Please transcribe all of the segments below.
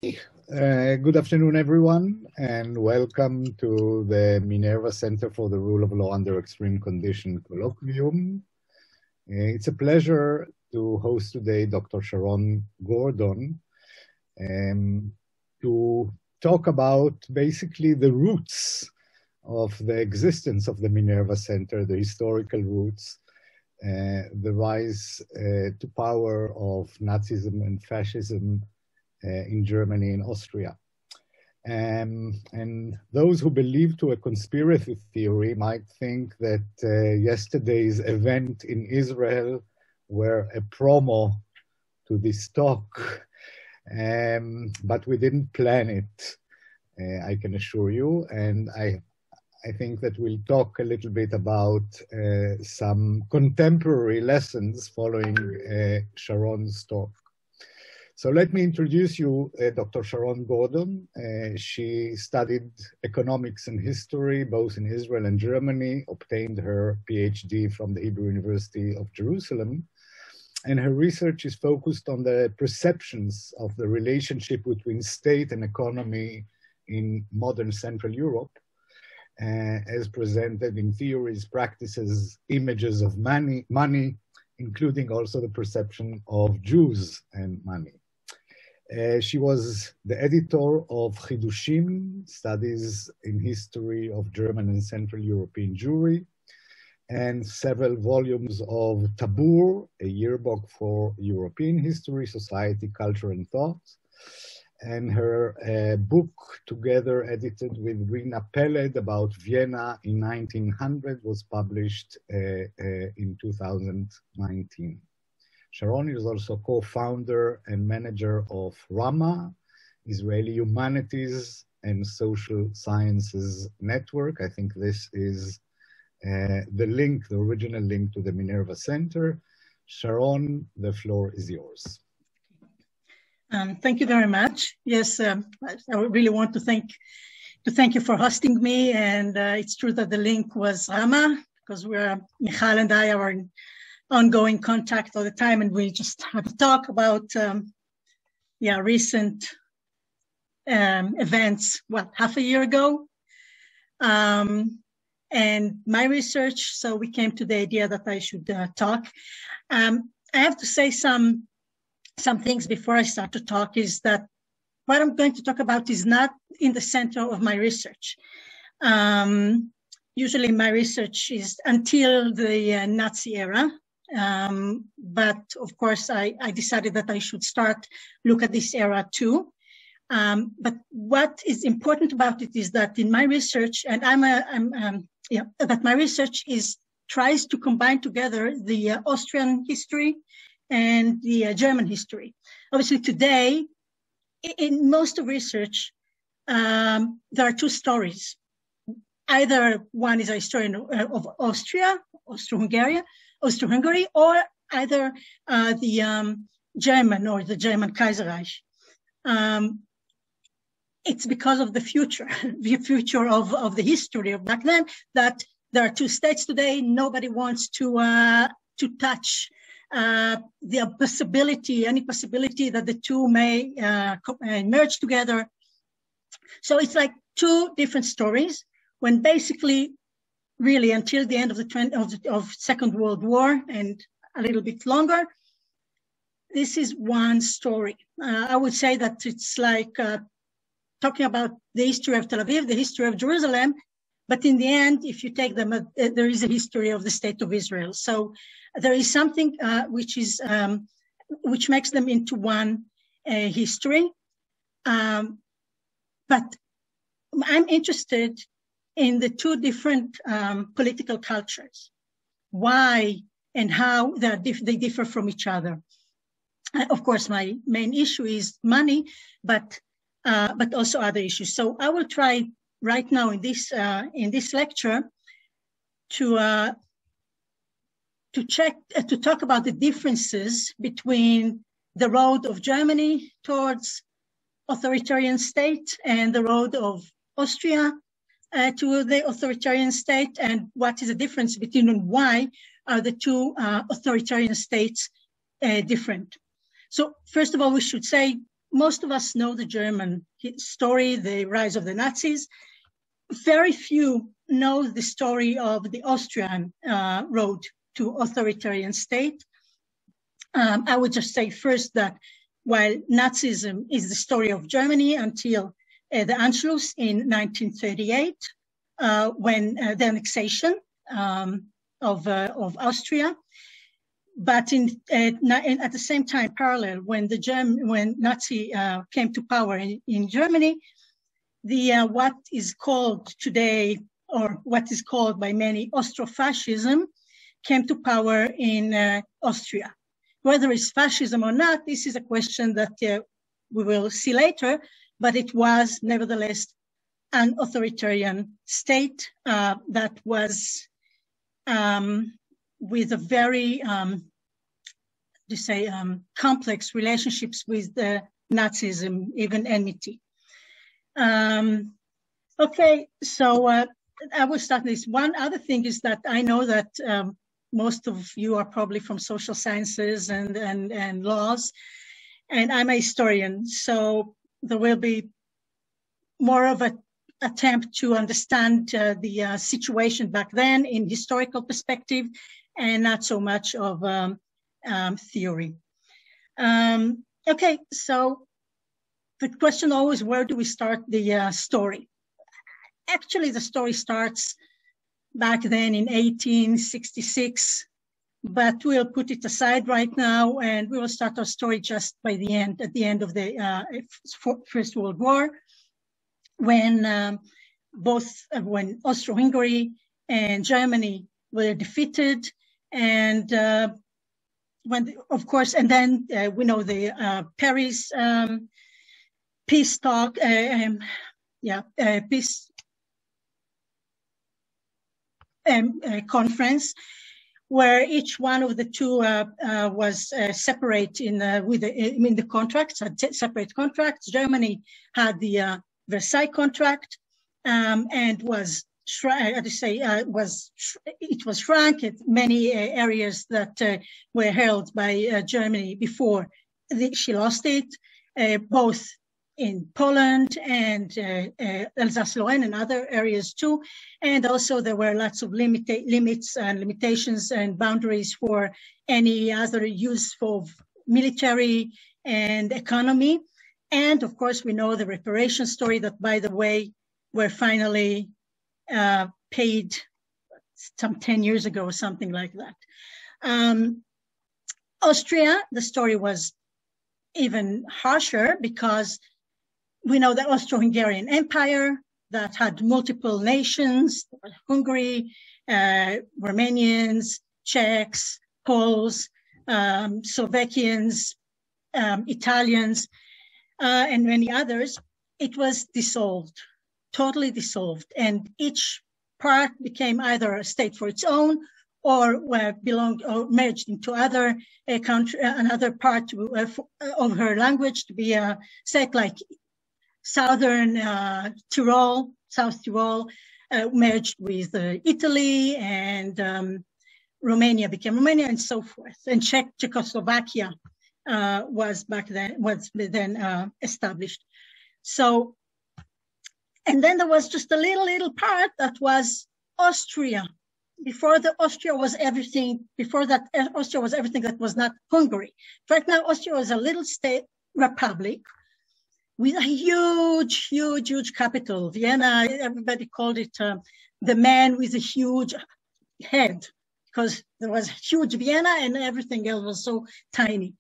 Good afternoon, everyone, and welcome to the Minerva Center for the Rule of Law Under Extreme Conditions colloquium. It's a pleasure to host today Dr. Sharon Gordon to talk about basically the roots of the existence of the Minerva Center, the historical roots, the rise to power of Nazism and Fascism in Germany and Austria. And those who believe to a conspiracy theory might think that yesterday's event in Israel were a promo to this talk, but we didn't plan it, I can assure you. And I think that we'll talk a little bit about some contemporary lessons following Sharon's talk. So let me introduce you Dr. Sharon Gordon. She studied economics and history, both in Israel and Germany, obtained her PhD from the Hebrew University of Jerusalem. And her research is focused on the perceptions of the relationship between state and economy in modern Central Europe, as presented in theories, practices, images of money, including also the perception of Jews and money. She was the editor of Chidushim, Studies in History of German and Central European Jewry, and several volumes of Tabur, a yearbook for European history, society, culture, and thought. And her book, together edited with Rina Peled about Vienna in 1900, was published in 2019. Sharon is also co-founder and manager of RAMA, Israeli Humanities and Social Sciences Network. I think this is the original link to the Minerva Center. Sharon, the floor is yours. Thank you very much. Yes, I really want to thank you for hosting me. And it's true that the link was RAMA, because Michal and I are in ongoing contact all the time, and we just had a talk about recent events, half a year ago, and my research. So we came to the idea that I should talk. I have to say some things before I start to talk, is that what I'm going to talk about is not in the center of my research. Usually my research is until the Nazi era. But of course, I decided that I should look at this era too. But what is important about it is that in my research, and that my research tries to combine together the Austrian history and the German history. Obviously, today, in most of research, there are two stories. Either one is a historian of Austria, Austro-Hungary, or either the German or the German Kaiserreich. It's because of the future of the history of back then, that there are two states today. Nobody wants to touch any possibility that the two may merge together. So it's like two different stories, when basically, really, until the end of Second World War and a little bit longer, this is one story. I would say that it's like talking about the history of Tel Aviv, the history of Jerusalem, but in the end, if you take them, there is a history of the State of Israel. So there is something which makes them into one history. But I'm interested in the two different political cultures, why and how they differ from each other. Of course, my main issue is money, but also other issues. So I will try right now in this lecture to talk about the differences between the road of Germany towards authoritarian state and the road of Austria to the authoritarian state, and what is the difference between, and why are the two authoritarian states different. So first of all, we should say most of us know the German story, the rise of the Nazis. Very few know the story of the Austrian road to authoritarian state. I would just say first that while Nazism is the story of Germany until the Anschluss in 1938, when the annexation of Austria, but at the same time, parallel, when Nazi came to power in Germany, the what is called today, or what is called by many Austro-fascism, came to power in Austria. Whether it's fascism or not, this is a question that we will see later, but it was nevertheless an authoritarian state that was with a very, complex relationships with the Nazism, even enmity. Okay, so I will start this. One other thing is that I know that most of you are probably from social sciences and laws, and I'm a historian, so there will be more of an attempt to understand the situation back then in historical perspective, and not so much of theory. Okay, so the question always, where do we start the story? Actually, the story starts back then in 1866, but we'll put it aside right now, and we will start our story just by at the end of the First World War, when when Austro-Hungary and Germany were defeated, and when, of course, and then we know the Paris peace talk, peace conference, where each one of the two was separate in the contracts, had separate contracts. Germany had the Versailles contract, and was it was shrunk at many areas that were held by Germany before she lost it, both in Poland and Alsace-Lorraine and other areas too. And also there were lots of limits and limitations and boundaries for any other use of military and economy. And of course, we know the reparation story that, by the way, were finally paid some 10 years ago or something like that. Austria, the story was even harsher, because we know the Austro-Hungarian Empire that had multiple nations: Hungary, Romanians, Czechs, Poles, Slovakians, Italians, and many others. It was dissolved, totally dissolved, and each part became either a state for its own, or belonged or merged into other country, another part of her language to be a state, like Southern Tyrol, South Tyrol, merged with Italy, and Romania became Romania, and so forth. And Czechoslovakia was then established. So, and then there was just a little part that was Austria. Before that, Austria was everything that was not Hungary. Right now, Austria was a little state republic with a huge capital. Vienna, everybody called it the man with a huge head, because there was huge Vienna and everything else was so tiny.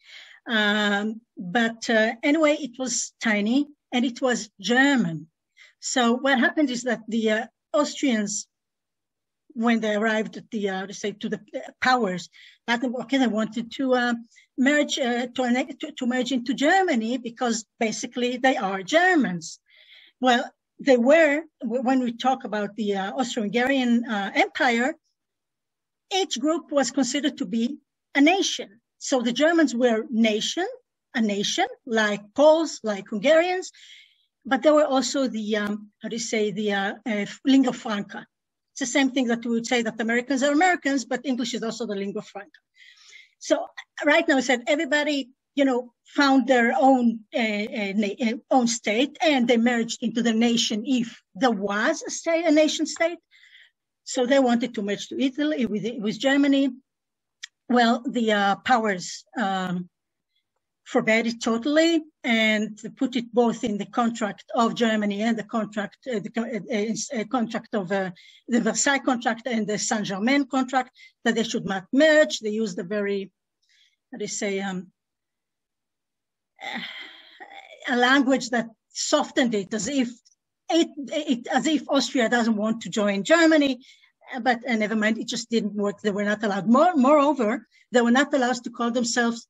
But anyway, it was tiny and it was German. So what happened is that the Austrians, when they arrived at the, to the powers, they wanted to merge merge into Germany, because basically they are Germans. Well, they were, when we talk about the Austro-Hungarian Empire, each group was considered to be a nation. So the Germans were a nation, like Poles, like Hungarians, but there were also the, lingua franca. It's the same thing that we would say that Americans are Americans, but English is also the lingua franca. So right now, I said everybody, found their own own state, and they merged into the nation if there was a nation state. So they wanted to merge to Italy with Germany. Well, the powers forbade it totally, and put it both in the contract of Germany and the contract, contract of the Versailles contract and the Saint-Germain contract, that they should not merge. They used a very, how do you say, a language that softened it, as if Austria doesn't want to join Germany. But never mind, it just didn't work. They were not allowed. Moreover, they were not allowed to call themselves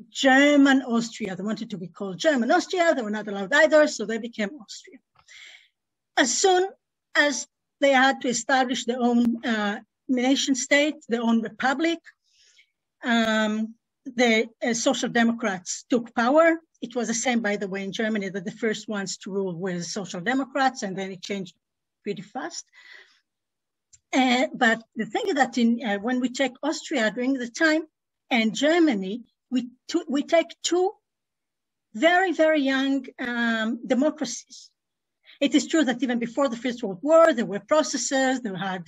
German Austria. They wanted to be called German Austria. They were not allowed either, so they became Austria. As soon as they had to establish their own nation state, their own republic, the Social Democrats took power. It was the same, by the way, in Germany, that the first ones to rule were the Social Democrats, and then it changed pretty fast. But the thing is that when we take Austria during the time and Germany, we take two very, very young democracies. It is true that even before the First World War, there were processes. They had,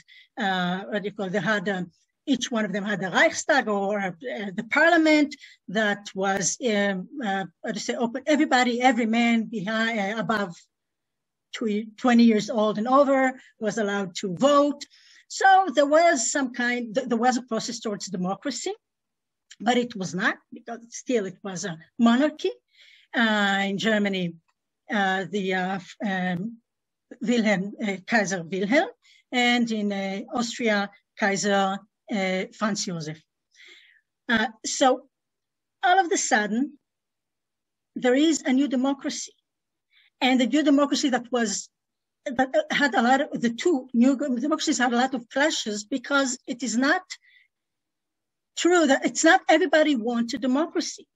each one of them had a Reichstag, or the parliament that was, open. Everybody, every man behind, above 20 years old and over was allowed to vote. So there was there was a process towards democracy, but it was not, because still it was a monarchy. In Germany, Kaiser Wilhelm, and in Austria, Kaiser Franz Josef. So all of a sudden, there is a new democracy, and the new democracy that had a lot of, the two new democracies had a lot of clashes, because it is not true that it's not everybody wanted democracy.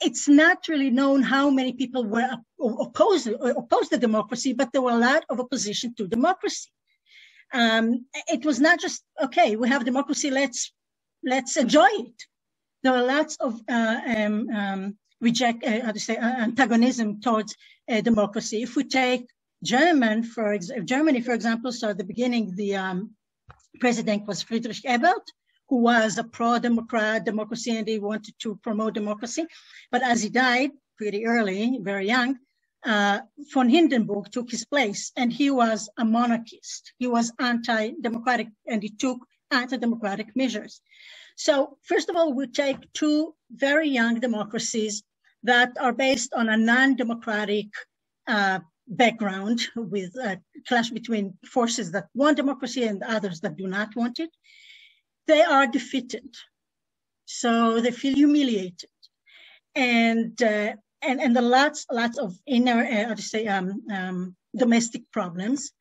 It's not really known how many people were opposed to democracy, but there were a lot of opposition to democracy. It was not just, okay, we have democracy, let's enjoy it. There were lots of antagonism towards democracy. If we take Germany, for example, so at the beginning, the president was Friedrich Ebert, who was a pro-democracy, and he wanted to promote democracy. But as he died pretty early, very young, von Hindenburg took his place, and he was a monarchist. He was anti-democratic, and he took anti-democratic measures. So first of all, we take two very young democracies that are based on a non-democratic background, with a clash between forces that want democracy and others that do not want it. They are defeated, so they feel humiliated, and there are lots of inner, domestic problems.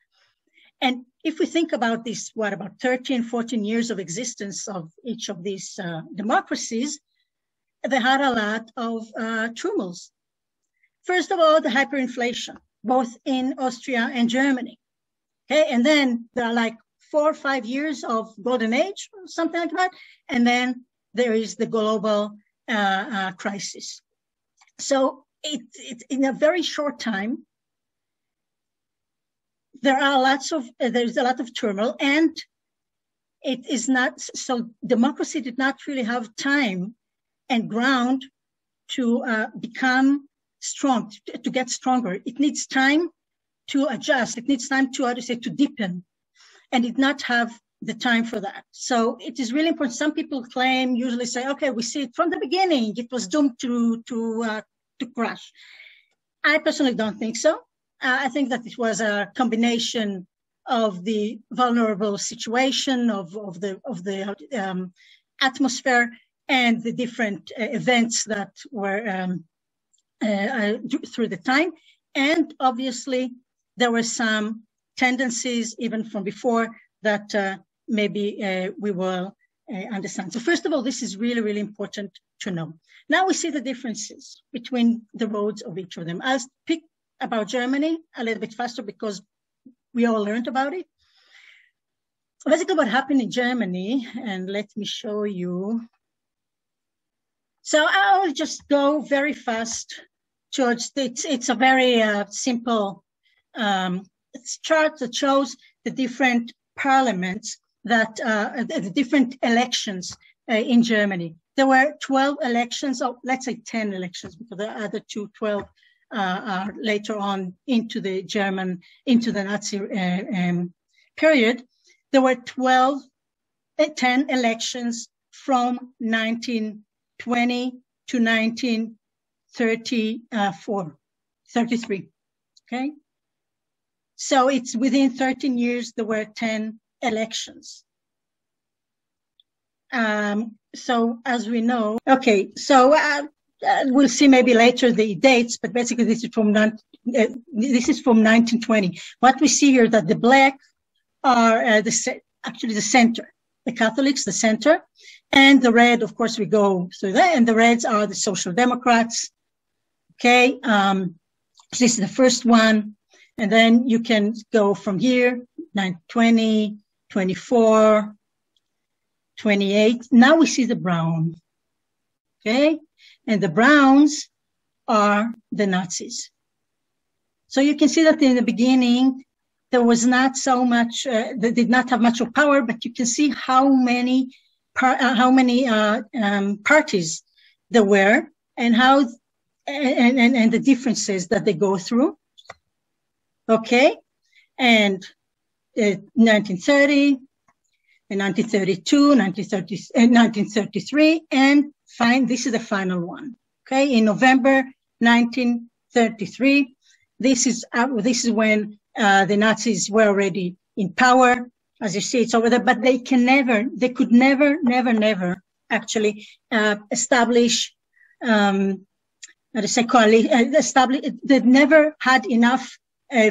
And if we think about this, about 13, 14 years of existence of each of these democracies, they had a lot of troubles. First of all, the hyperinflation, both in Austria and Germany. Okay, and then there are like 4 or 5 years of golden age, or something like that, and then there is the global crisis. So it in a very short time, there's a lot of turmoil, and it is not, so democracy did not really have time and ground to become strong, to get stronger. It needs time to adjust. It needs time to deepen, and did not have the time for that. So it is really important. Some people usually say, okay, we see it from the beginning, it was doomed to crash. I personally don't think so. I think that it was a combination of the vulnerable situation of the atmosphere and the different events that were through the time. And obviously there were some tendencies even from before that maybe we will understand. So first of all, this is really, really important to know. Now we see the differences between the roads of each of them. I'll speak about Germany a little bit faster because we all learned about it. Basically what happened in Germany, and let me show you. So I'll just go very fast, George. It's a very simple chart that shows the different parliaments that the different elections in Germany. There were 12 elections, or let's say 10 elections, because the other 12 are later on into the Nazi period. There were 10 elections from 1920 to 1933. Okay. So it's within 13 years, there were 10 elections. So as we know, okay, so we'll see maybe later the dates, but basically this is from 1920. What we see here that the black are actually the center, the Catholics, the center, and the red, of course, we go through that, and the reds are the Social Democrats. Okay, so this is the first one, and then you can go from here, 1920, 24, 28. Now we see the brown, okay? And the browns are the Nazis. So you can see that in the beginning, there was not so much, they did not have much of power, but you can see how many parties there were and how, and the differences that they go through. Okay. And 1930, in 1932, 1933, and this is the final one. Okay, in November 1933, this is when the Nazis were already in power. As you see, it's over there, but they could never actually establish, they've never had enough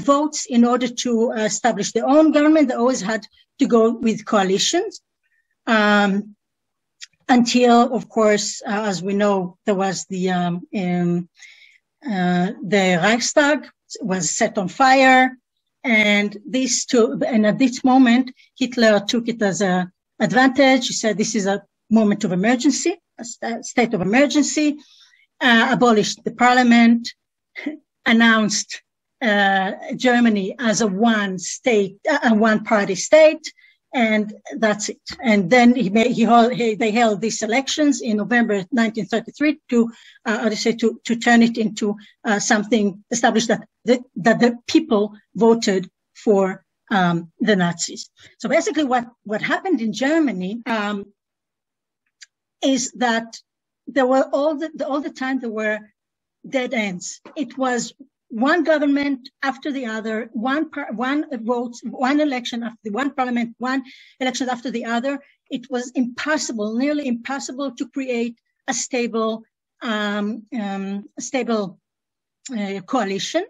votes in order to establish their own government. They always had to go with coalitions, until, of course, as we know, there was the Reichstag was set on fire, and at this moment, Hitler took it as an advantage. He said, this is a moment of emergency, a state of emergency, abolished the parliament, announced Germany as a one-party state, and that's it. And then they held these elections in November 1933 to turn it into something established that the people voted for the Nazis. So basically, what happened in Germany is that there were all the time there were dead ends. It was one government after the other, one vote, one election after one parliament, one election after the other. It was impossible, nearly impossible, to create a stable coalition.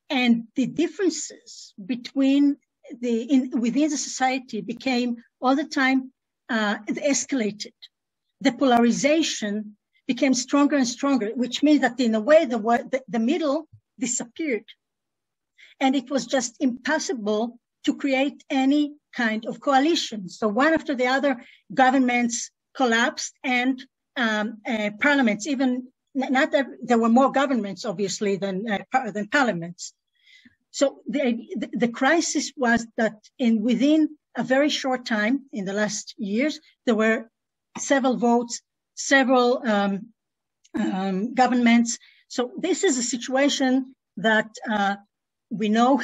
And the differences within the society became all the time escalated. The polarization became stronger and stronger, which means that in a way the middle disappeared. And it was just impossible to create any kind of coalition. So one after the other, governments collapsed, and parliaments, even there were more governments, obviously, than parliaments. So the crisis was that within a very short time, in the last years, there were several votes, several governments. So this is a situation that we know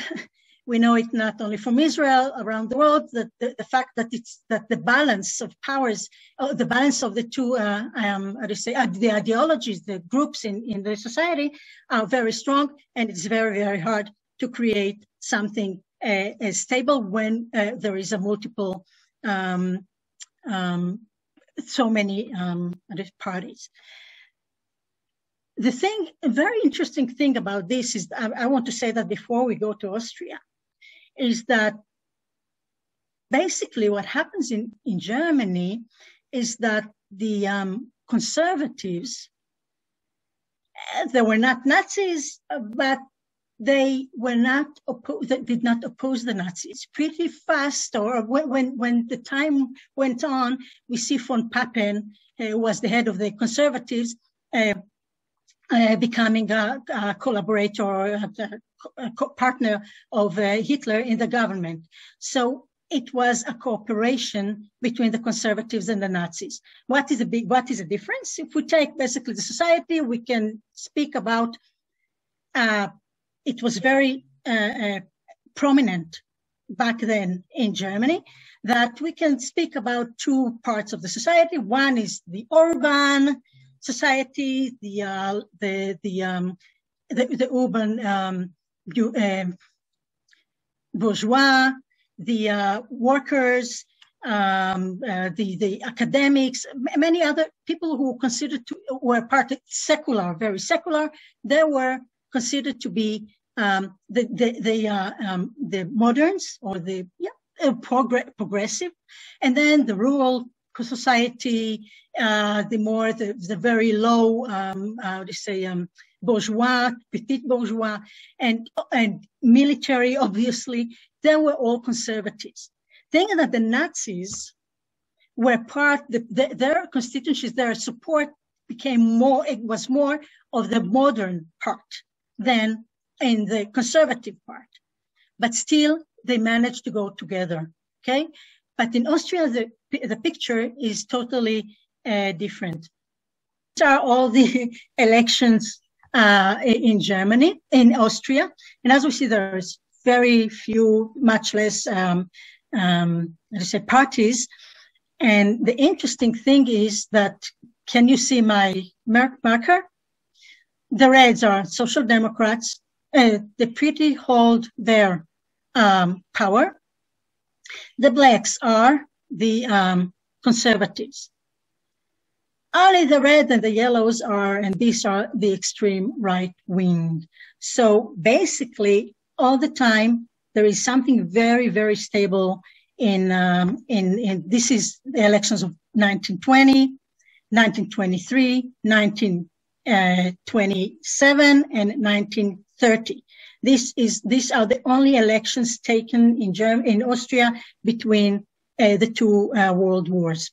it not only from Israel, around the world, that the fact that the balance of powers, the balance of the two, the ideologies, the groups in the society are very strong, and it's very, very hard to create something stable when there is a multiple, so many parties. A very interesting thing about this is, I want to say that before we go to Austria, is that basically what happens in Germany is that the conservatives, they were not Nazis, but they were not they did not oppose the Nazis. Pretty fast, or when the time went on, we see von Papen, who was the head of the Conservatives, becoming a collaborator or a partner of Hitler in the government. So it was a cooperation between the Conservatives and the Nazis. What is the difference? If we take basically the society, we can speak about, it was very prominent back then in Germany, that we can speak about two parts of the society. One is the urban society, the urban bourgeois, the workers, the academics, many other people who were part of secular, very secular. They were considered to be the moderns, or the progressive, and then the rural society, the very low, bourgeois, petit bourgeois, and military, obviously. They were all conservatives. Thinking that the Nazis were their constituencies, their support was more of the modern part than in the conservative part. But still, they managed to go together, okay? But in Austria, the picture is totally different. These are all the elections in Germany, in Austria. And as we see, there's very few, much less, parties. And the interesting thing is that, can you see my marker? The reds are Social Democrats. They pretty hold their power. The blacks are the Conservatives. Only the red and the yellows and these are the extreme right wing. So basically, all the time, there is something very, very stable in this is the elections of 1920, 1923, 1927, and 1930. These are the only elections taken in Austria between the two world wars.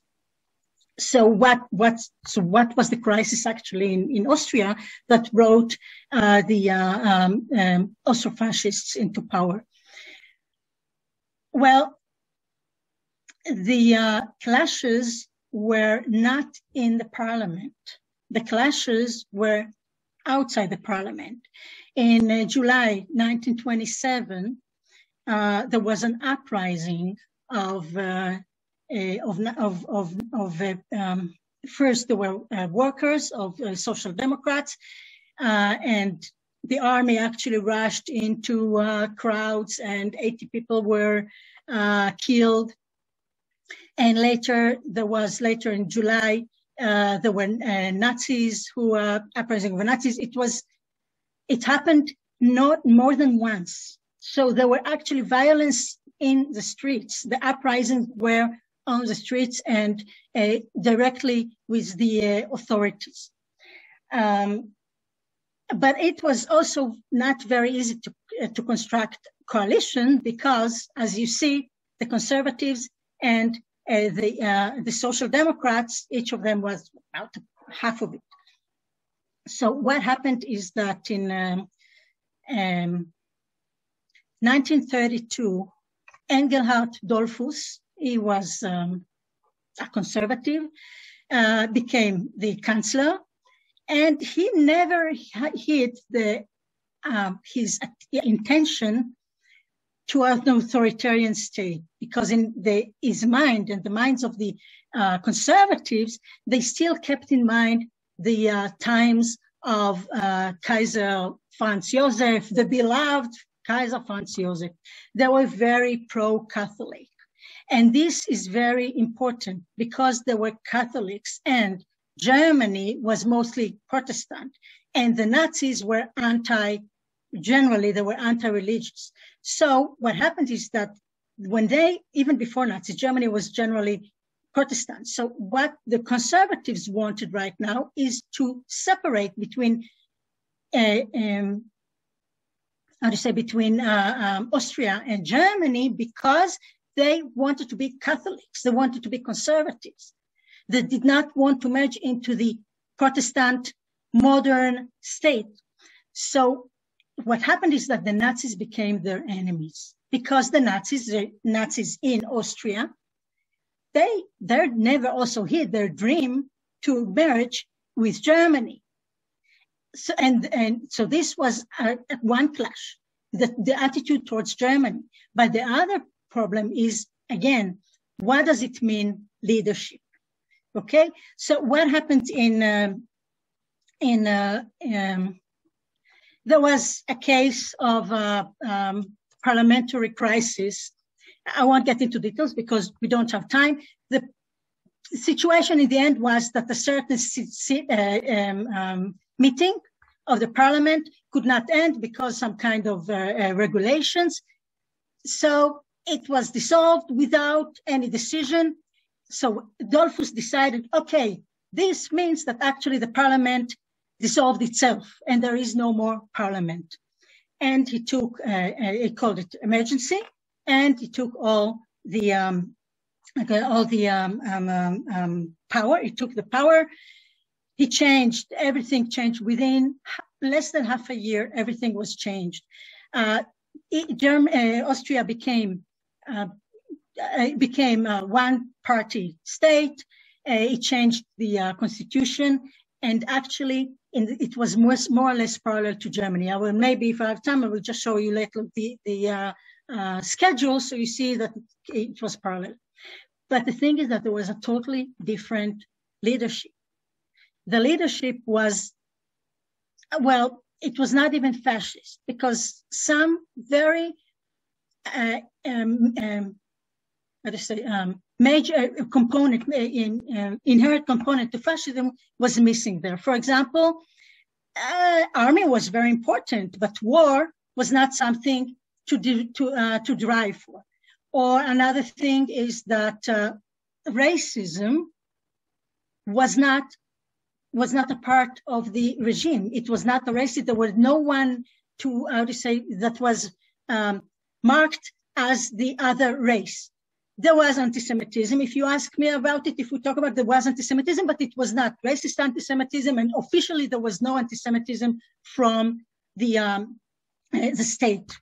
So what was the crisis actually in Austria that brought the Austro-fascists into power? Well, the clashes were not in the parliament. The clashes were outside the parliament. In July 1927, there was an uprising first there were workers of Social Democrats, and the army actually rushed into crowds, and 80 people were killed. And later in July, there were Nazis who were uprising of Nazis. It happened not more than once. So there were actually violence in the streets. The uprisings were on the streets and directly with the authorities. But it was also not very easy to construct coalition because, as you see, the Conservatives and the Social Democrats, each of them was about half of it. So what happened is that in 1932, Engelhard Dollfuss, he was a conservative, became the chancellor, and he never hid his intention to an authoritarian state, because in his mind and the minds of the conservatives, they still kept in mind the times of Kaiser Franz Joseph, the beloved Kaiser Franz Joseph. They were very pro-Catholic. And this is very important because they were Catholics and Germany was mostly Protestant, and the Nazis were generally they were anti-religious. So what happened is that even before Nazis, Germany was generally Protestant. So what the conservatives wanted right now is to separate between between Austria and Germany, because they wanted to be Catholics. They wanted to be conservatives. They did not want to merge into the Protestant modern state. So what happened is that the Nazis became their enemies, because the Nazis in Austria, they never also hid their dream to merge with Germany. So, so this was one clash, the attitude towards Germany. But the other problem is, again, what does it mean, leadership? Okay, so what happened there was a case of parliamentary crisis. I won't get into details because we don't have time. The situation in the end was that a certain meeting of the parliament could not end because some kind of regulations. So it was dissolved without any decision. So Dollfuss decided, okay, this means that actually the parliament dissolved itself and there is no more parliament. And he took, he called it emergency, and he took all the power. He took the power. He changed, everything changed within less than half a year. Everything was changed. Austria became a one-party state. It changed the constitution, and actually it was more or less parallel to Germany. I will, maybe if I have time, I will just show you later the schedule, so you see that it was parallel. But the thing is that there was a totally different leadership. The leadership was, well, it was not even fascist, because some very major component, inherent component to fascism was missing there. For example, army was very important, but war was not something to drive for. Or another thing is that racism was not a part of the regime. It was not a racist. There was no one that was marked as the other race. There was anti-Semitism. If you ask me about it, if we talk about, there was anti-Semitism, but it was not racist anti-Semitism, and officially there was no anti-Semitism from the state.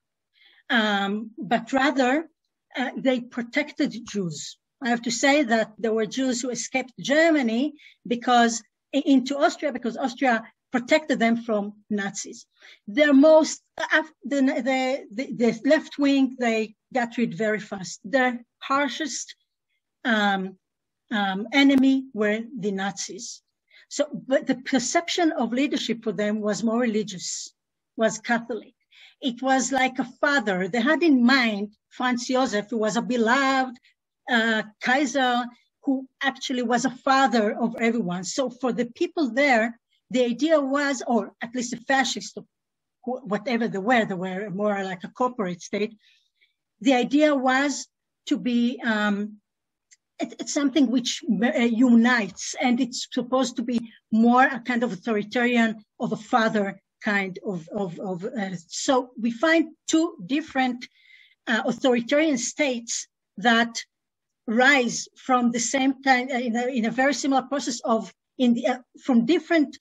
But rather, they protected Jews. I have to say that there were Jews who escaped Germany into Austria, because Austria protected them from Nazis. The left wing, they got rid very fast. Their harshest enemy were the Nazis. So, but the perception of leadership for them was more religious, was Catholic. It was like a father. They had in mind Franz Josef, who was a beloved Kaiser, who actually was a father of everyone. So for the people there, the idea was, or at least the fascists, whatever they were more like a corporate state. The idea was to be, it's something which unites, and it's supposed to be more a kind of authoritarian of a father kind of so we find two different authoritarian states that rise from the same kind in a very similar process of from different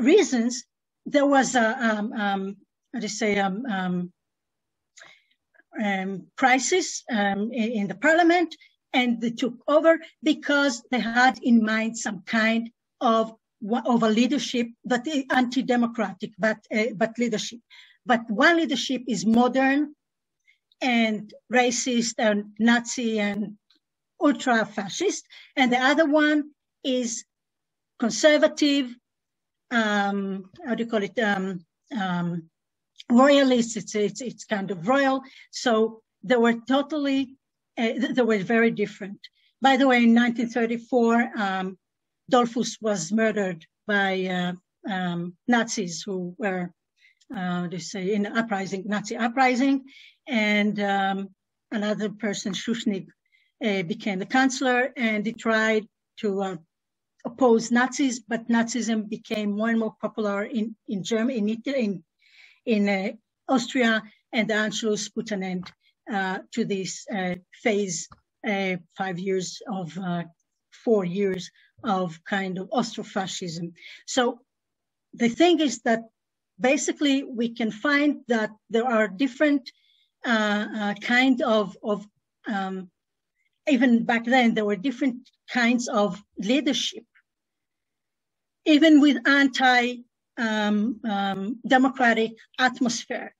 reasons. There was crisis in the parliament, and they took over because they had in mind some kind of a leadership, but anti-democratic, but leadership. But one leadership is modern and racist and Nazi and ultra-fascist, and the other one is conservative, royalist. It's kind of royal. So they were very different. By the way, in 1934, Dollfuss was murdered by Nazis who were, in Nazi uprising, and another person, Schuschnigg, became the chancellor, and he tried to oppose Nazis, but Nazism became more and more popular in Germany, in Austria, and the Anschluss put an end to this phase, 5 years of 4 years of kind of Austro-fascism. So the thing is that basically we can find that there are different kind of even back then, there were different kinds of leadership. Even with anti-democratic atmosphere,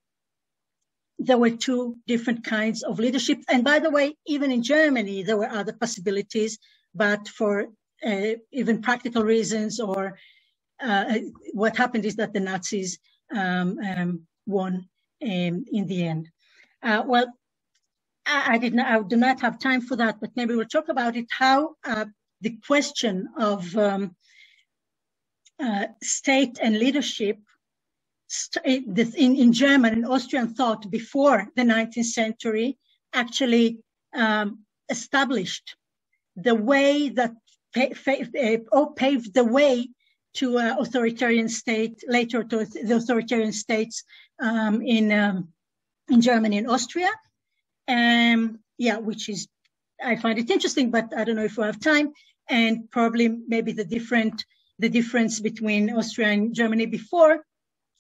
there were two different kinds of leadership. And by the way, even in Germany, there were other possibilities, but for even practical reasons, or what happened is that the Nazis won in the end. Well, I do not have time for that, but maybe we'll talk about it, how the question of state and leadership in German and Austrian thought before the 19th century actually established the way that paved the way to authoritarian state, later to the authoritarian states in Germany and Austria. Yeah, which is, I find it interesting, but I don't know if we have time, and probably maybe the difference between Austria and Germany before,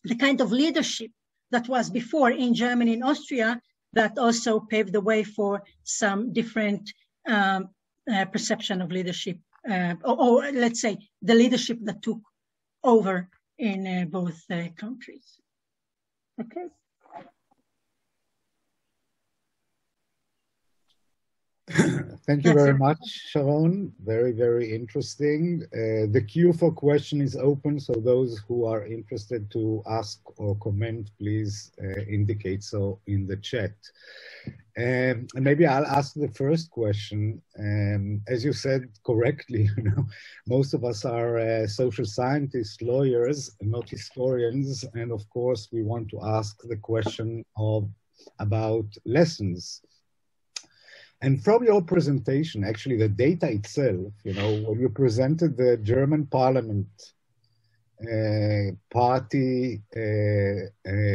the kind of leadership that was before in Germany and Austria, that also paved the way for some different perception of leadership, or let's say the leadership that took over in both countries. Okay. Thank you very much, Sharon. Very, very interesting. The queue for questions is open, so those who are interested to ask or comment, please indicate so in the chat. And maybe I'll ask the first question. As you said correctly, most of us are social scientists, lawyers, not historians, and of course we want to ask the question about lessons. And from your presentation, actually the data itself, when you presented the German parliament party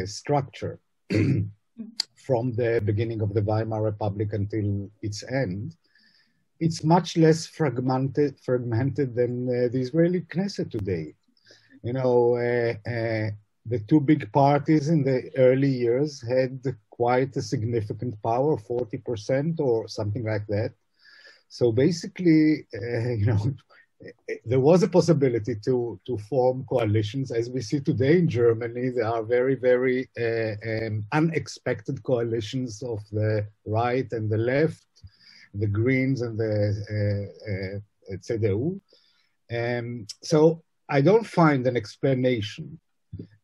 structure from the beginning of the Weimar Republic until its end, it's much less fragmented than the Israeli Knesset today. The two big parties in the early years had quite a significant power, 40% or something like that. So basically, there was a possibility to form coalitions. As we see today in Germany, there are very, very unexpected coalitions of the right and the left, the Greens and the CDU. So I don't find an explanation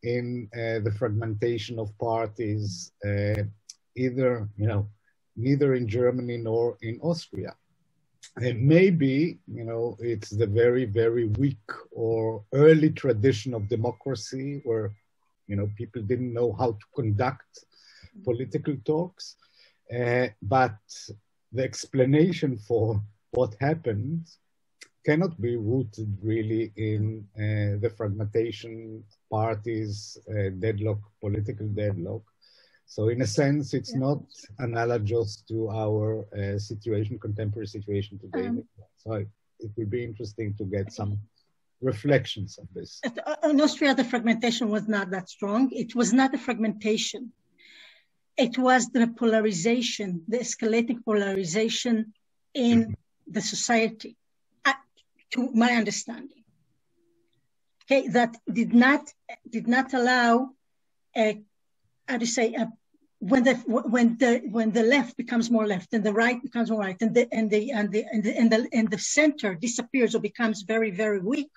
in the fragmentation of parties, neither in Germany nor in Austria. And maybe, it's the very, very weak or early tradition of democracy where, people didn't know how to conduct political talks. But the explanation for what happened cannot be rooted really in the fragmentation, parties, deadlock, political deadlock. So in a sense, it's not analogous to our contemporary situation today. So it will be interesting to get some reflections on this. In Austria, the fragmentation was not that strong. It was not a fragmentation. It was the polarization, the escalating polarization in the society, to my understanding. Okay, that did not allow when the left becomes more left and the right becomes more right and the center disappears or becomes very, very weak,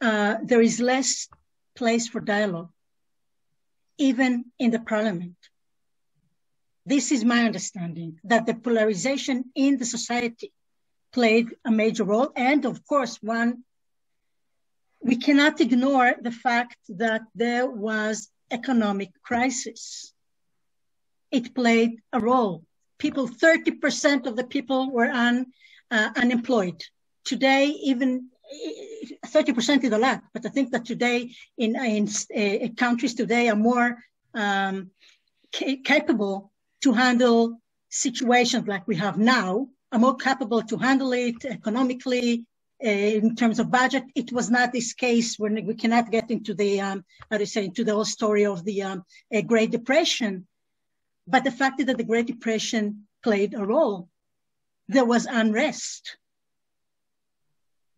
there is less place for dialogue, even in the parliament. This is my understanding, that the polarization in the society played a major role. And of course, we cannot ignore the fact that there was economic crisis. It played a role. 30% of the people were unemployed. Today, even 30% is a lot, but I think that today in countries today are more capable to handle situations like we have now, are more capable to handle it economically, in terms of budget. It was not this case when we cannot get into the, into the whole story of the Great Depression. But the fact is that the Great Depression played a role. There was unrest.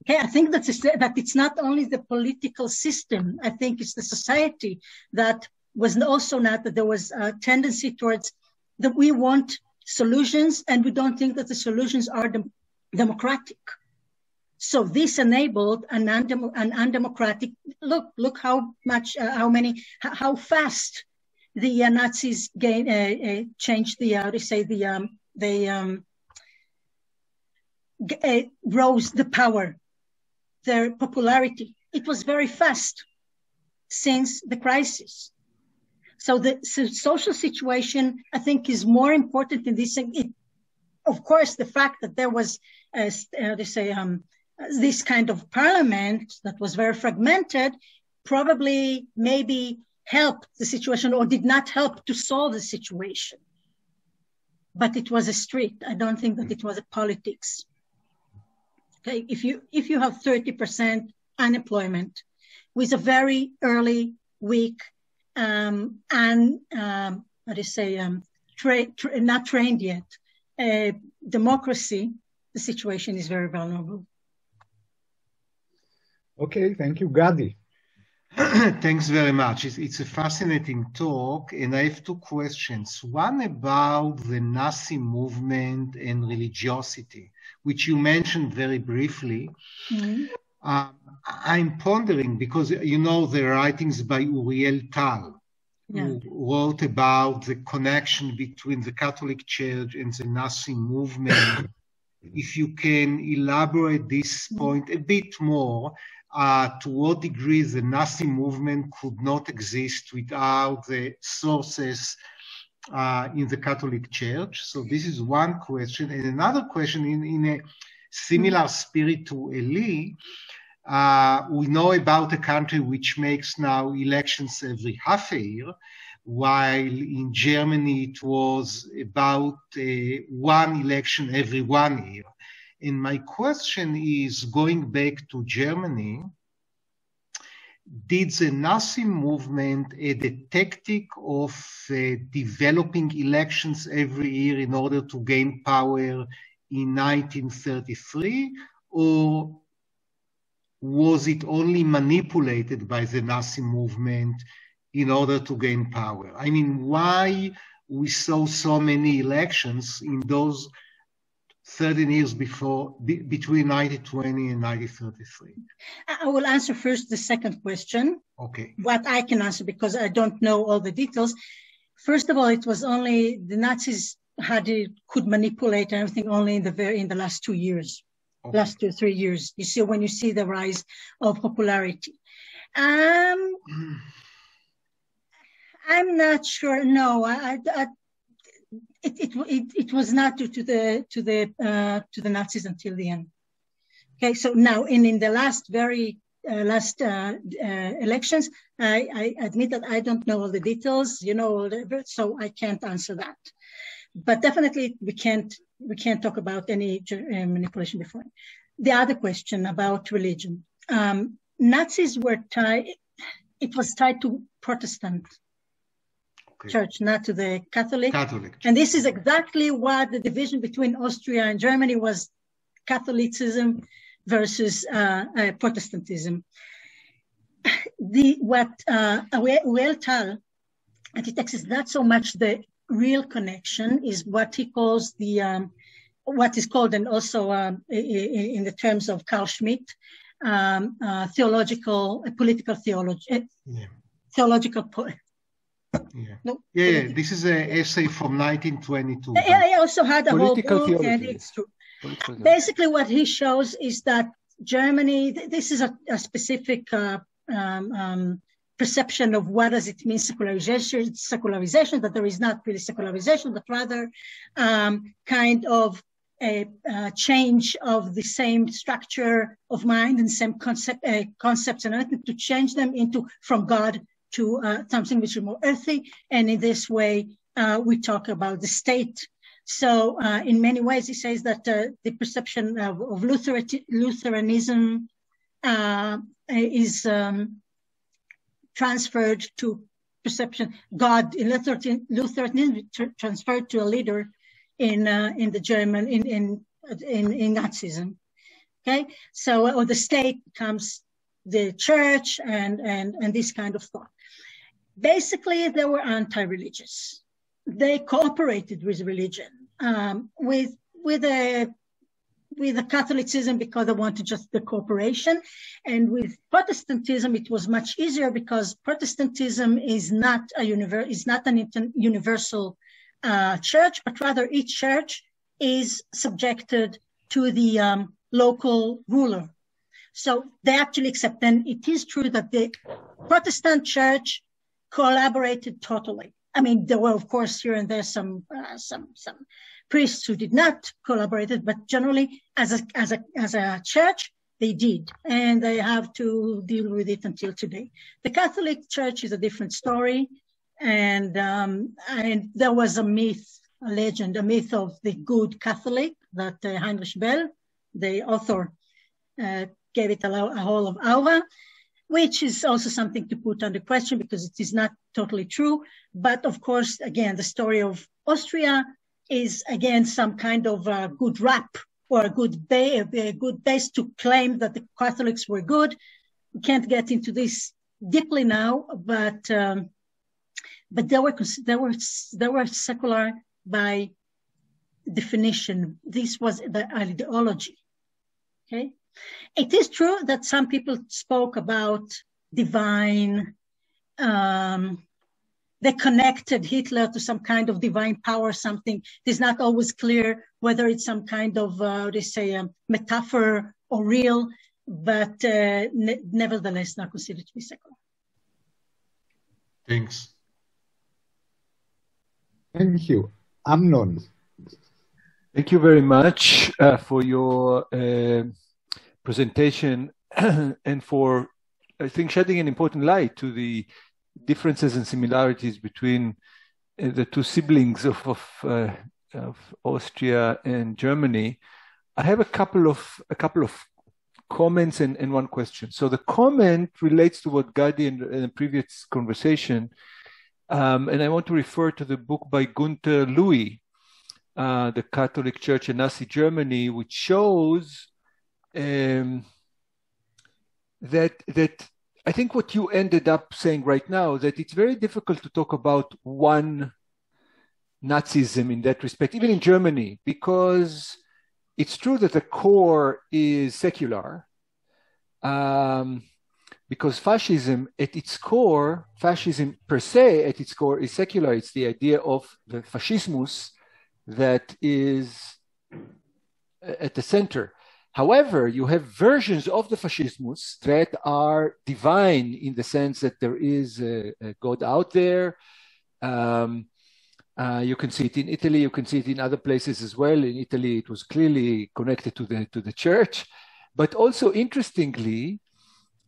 Okay, I think that it's not only the political system. I think it's the society that was also not, that there was a tendency towards that we want solutions and we don't think that the solutions are democratic. So this enabled an undemocratic, look how how fast the Nazis changed the, rose the power, their popularity. It was very fast since the crisis. So the social situation, I think, is more important in this. Of course, the fact that there was, this kind of parliament that was very fragmented probably maybe helped the situation or did not help to solve the situation. But it was a street. I don't think that it was a politics. Okay, if you have 30% unemployment with a very early, weak, not trained yet, democracy, the situation is very vulnerable. Okay, thank you, Gadi. Thanks very much. It's a fascinating talk, and I have two questions. One about the Nazi movement and religiosity, which you mentioned very briefly. Mm-hmm. I'm pondering, because you know the writings by Uriel Tal, who wrote about the connection between the Catholic Church and the Nazi movement. If you can elaborate this point a bit more, to what degree the Nazi movement could not exist without the sources in the Catholic Church. So this is one question. And another question in a similar spirit to Eli, we know about a country which makes now elections every half a year, while in Germany it was about one election every 1 year. And my question is, going back to Germany, did the Nazi movement add a tactic of developing elections every year in order to gain power in 1933, or was it only manipulated by the Nazi movement in order to gain power? I mean, why we saw so many elections in those 13 years between 1920 and 1933? I will answer first the second question. Okay. What I can answer, because I don't know all the details. First of all, it was only the Nazis could manipulate everything only in the last 2 years, okay. Last 2 or 3 years. You see, when you see the rise of popularity. I'm not sure. No, It was not due to the Nazis until the end. Okay, so now in the last elections, I admit that I don't know all the details, so I can't answer that. But definitely we can't talk about any manipulation before. The other question about religion, Nazis were tied. It was tied to Protestant Church, not to the Catholic. And this is exactly what the division between Austria and Germany was: Catholicism versus Protestantism. Uriel Tal is not so much the real connection, is what he calls what is called, and also in the terms of Carl Schmitt, political theology, theological. Yeah. No, yeah. This is an essay from 1922. I also had a whole book, and it's true. Basically, what he shows is that Germany, this is a specific perception of what does it mean secularization, that there is not really secularization, but rather kind of a change of the same structure of mind and same concepts and everything, to change them from God to something which is more earthy. And in this way, we talk about the state. So in many ways, he says that the perception of Lutheranism is transferred to perception. God in Lutheranism transferred to a leader in the German in Nazism. Okay, so or the state becomes the church and this kind of thought. Basically, they were anti-religious. They cooperated with religion, with Catholicism because they wanted just the cooperation, and with Protestantism it was much easier because Protestantism is not an universal church, but rather each church is subjected to the local ruler. So they actually accept, and it is true that the Protestant church collaborated totally. I mean, there were, of course, here and there some priests who did not collaborate, but generally, as a church, they did, and they have to deal with it until today. The Catholic Church is a different story, and there was a myth, a legend, a myth of the good Catholic that Heinrich Bell, the author, gave it a whole of aura, which is also something to put under question because it is not totally true. But of course, again, the story of Austria is again some kind of a good rap or a good base to claim that the Catholics were good. We can't get into this deeply now, but they were secular by definition. This was the ideology. Okay. It is true that some people spoke about divine, they connected Hitler to some kind of divine power, something. It is not always clear whether it's some kind of, metaphor or real, but nevertheless not considered to be secular. Thanks. Thank you. Amnon. Thank you very much for your presentation and for, I think, shedding an important light to the differences and similarities between the two siblings of Austria and Germany. I have a couple of comments and one question. So the comment relates to what Gadi in the previous conversation, and I want to refer to the book by Gunther Louis, The Catholic Church in Nazi Germany, which shows that I think what you ended up saying right now, that it's very difficult to talk about one Nazism in that respect, even in Germany, because it's true that the core is secular, because fascism at its core, fascism per se at its core is secular. It's the idea of the fascismus that is at the center. However, you have versions of the fascismus that are divine in the sense that there is a God out there. You can see it in Italy. You can see it in other places as well. In Italy, it was clearly connected to the church. But also, interestingly,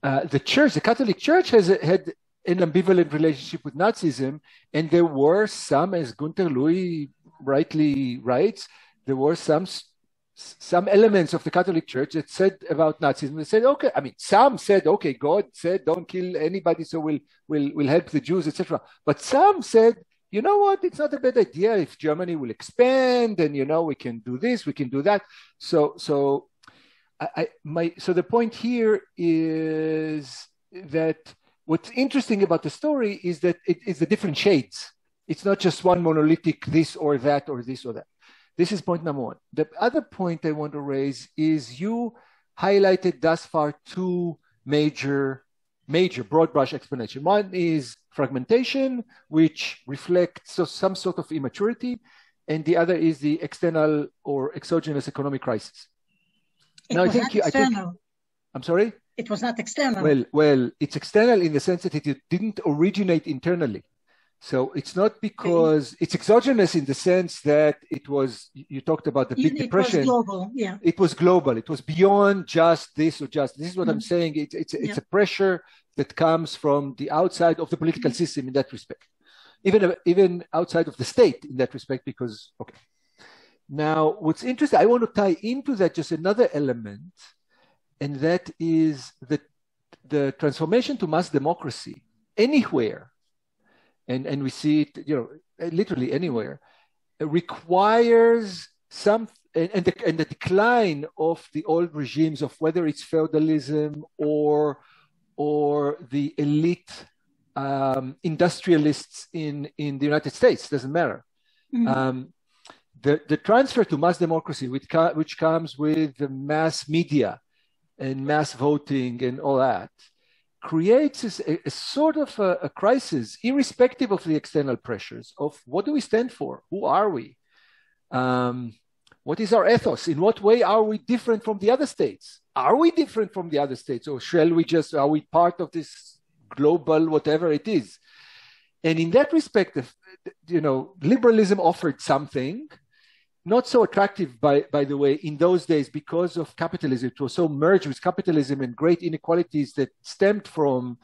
the Catholic Church had an ambivalent relationship with Nazism, and there were some, as Gunther Louis rightly writes, there were some elements of the Catholic Church that said about Nazism, they said, okay, I mean, some said, okay, God said, don't kill anybody, so we'll help the Jews, etc. But some said, you know what, it's not a bad idea if Germany will expand, and, we can do this, we can do that. So the point here is that what's interesting about the story is that it is the different shades. It's not just one monolithic this or that or this or that. This is point number one. The other point I want to raise is you highlighted thus far two major broad brush explanation. One is fragmentation, which reflects some sort of immaturity, and the other is the external or exogenous economic crisis. I'm sorry? It was not external. Well, it's external in the sense that it didn't originate internally. So it's not because it's exogenous in the sense that it was, you talked about the big depression. It was global, yeah. It was global. It was beyond just this or just, this is what I'm saying. It's a pressure that comes from the outside of the political system in that respect, even outside of the state in that respect, because, okay. Now, what's interesting, I want to tie into that just another element, and that is the transformation to mass democracy anywhere, and we see it, literally anywhere, requires some, and the decline of the old regimes, of whether it's feudalism or the elite industrialists in the United States, doesn't matter. Mm-hmm. The transfer to mass democracy, which comes with the mass media and mass voting and all that, creates a sort of a crisis, irrespective of the external pressures of what do we stand for? Who are we? What is our ethos? In what way are we different from the other states? Are we different from the other states? Or are we part of this global, whatever it is? And in that respect, liberalism offered something, not so attractive, by the way, in those days because of capitalism. It was so merged with capitalism and great inequalities that stemmed from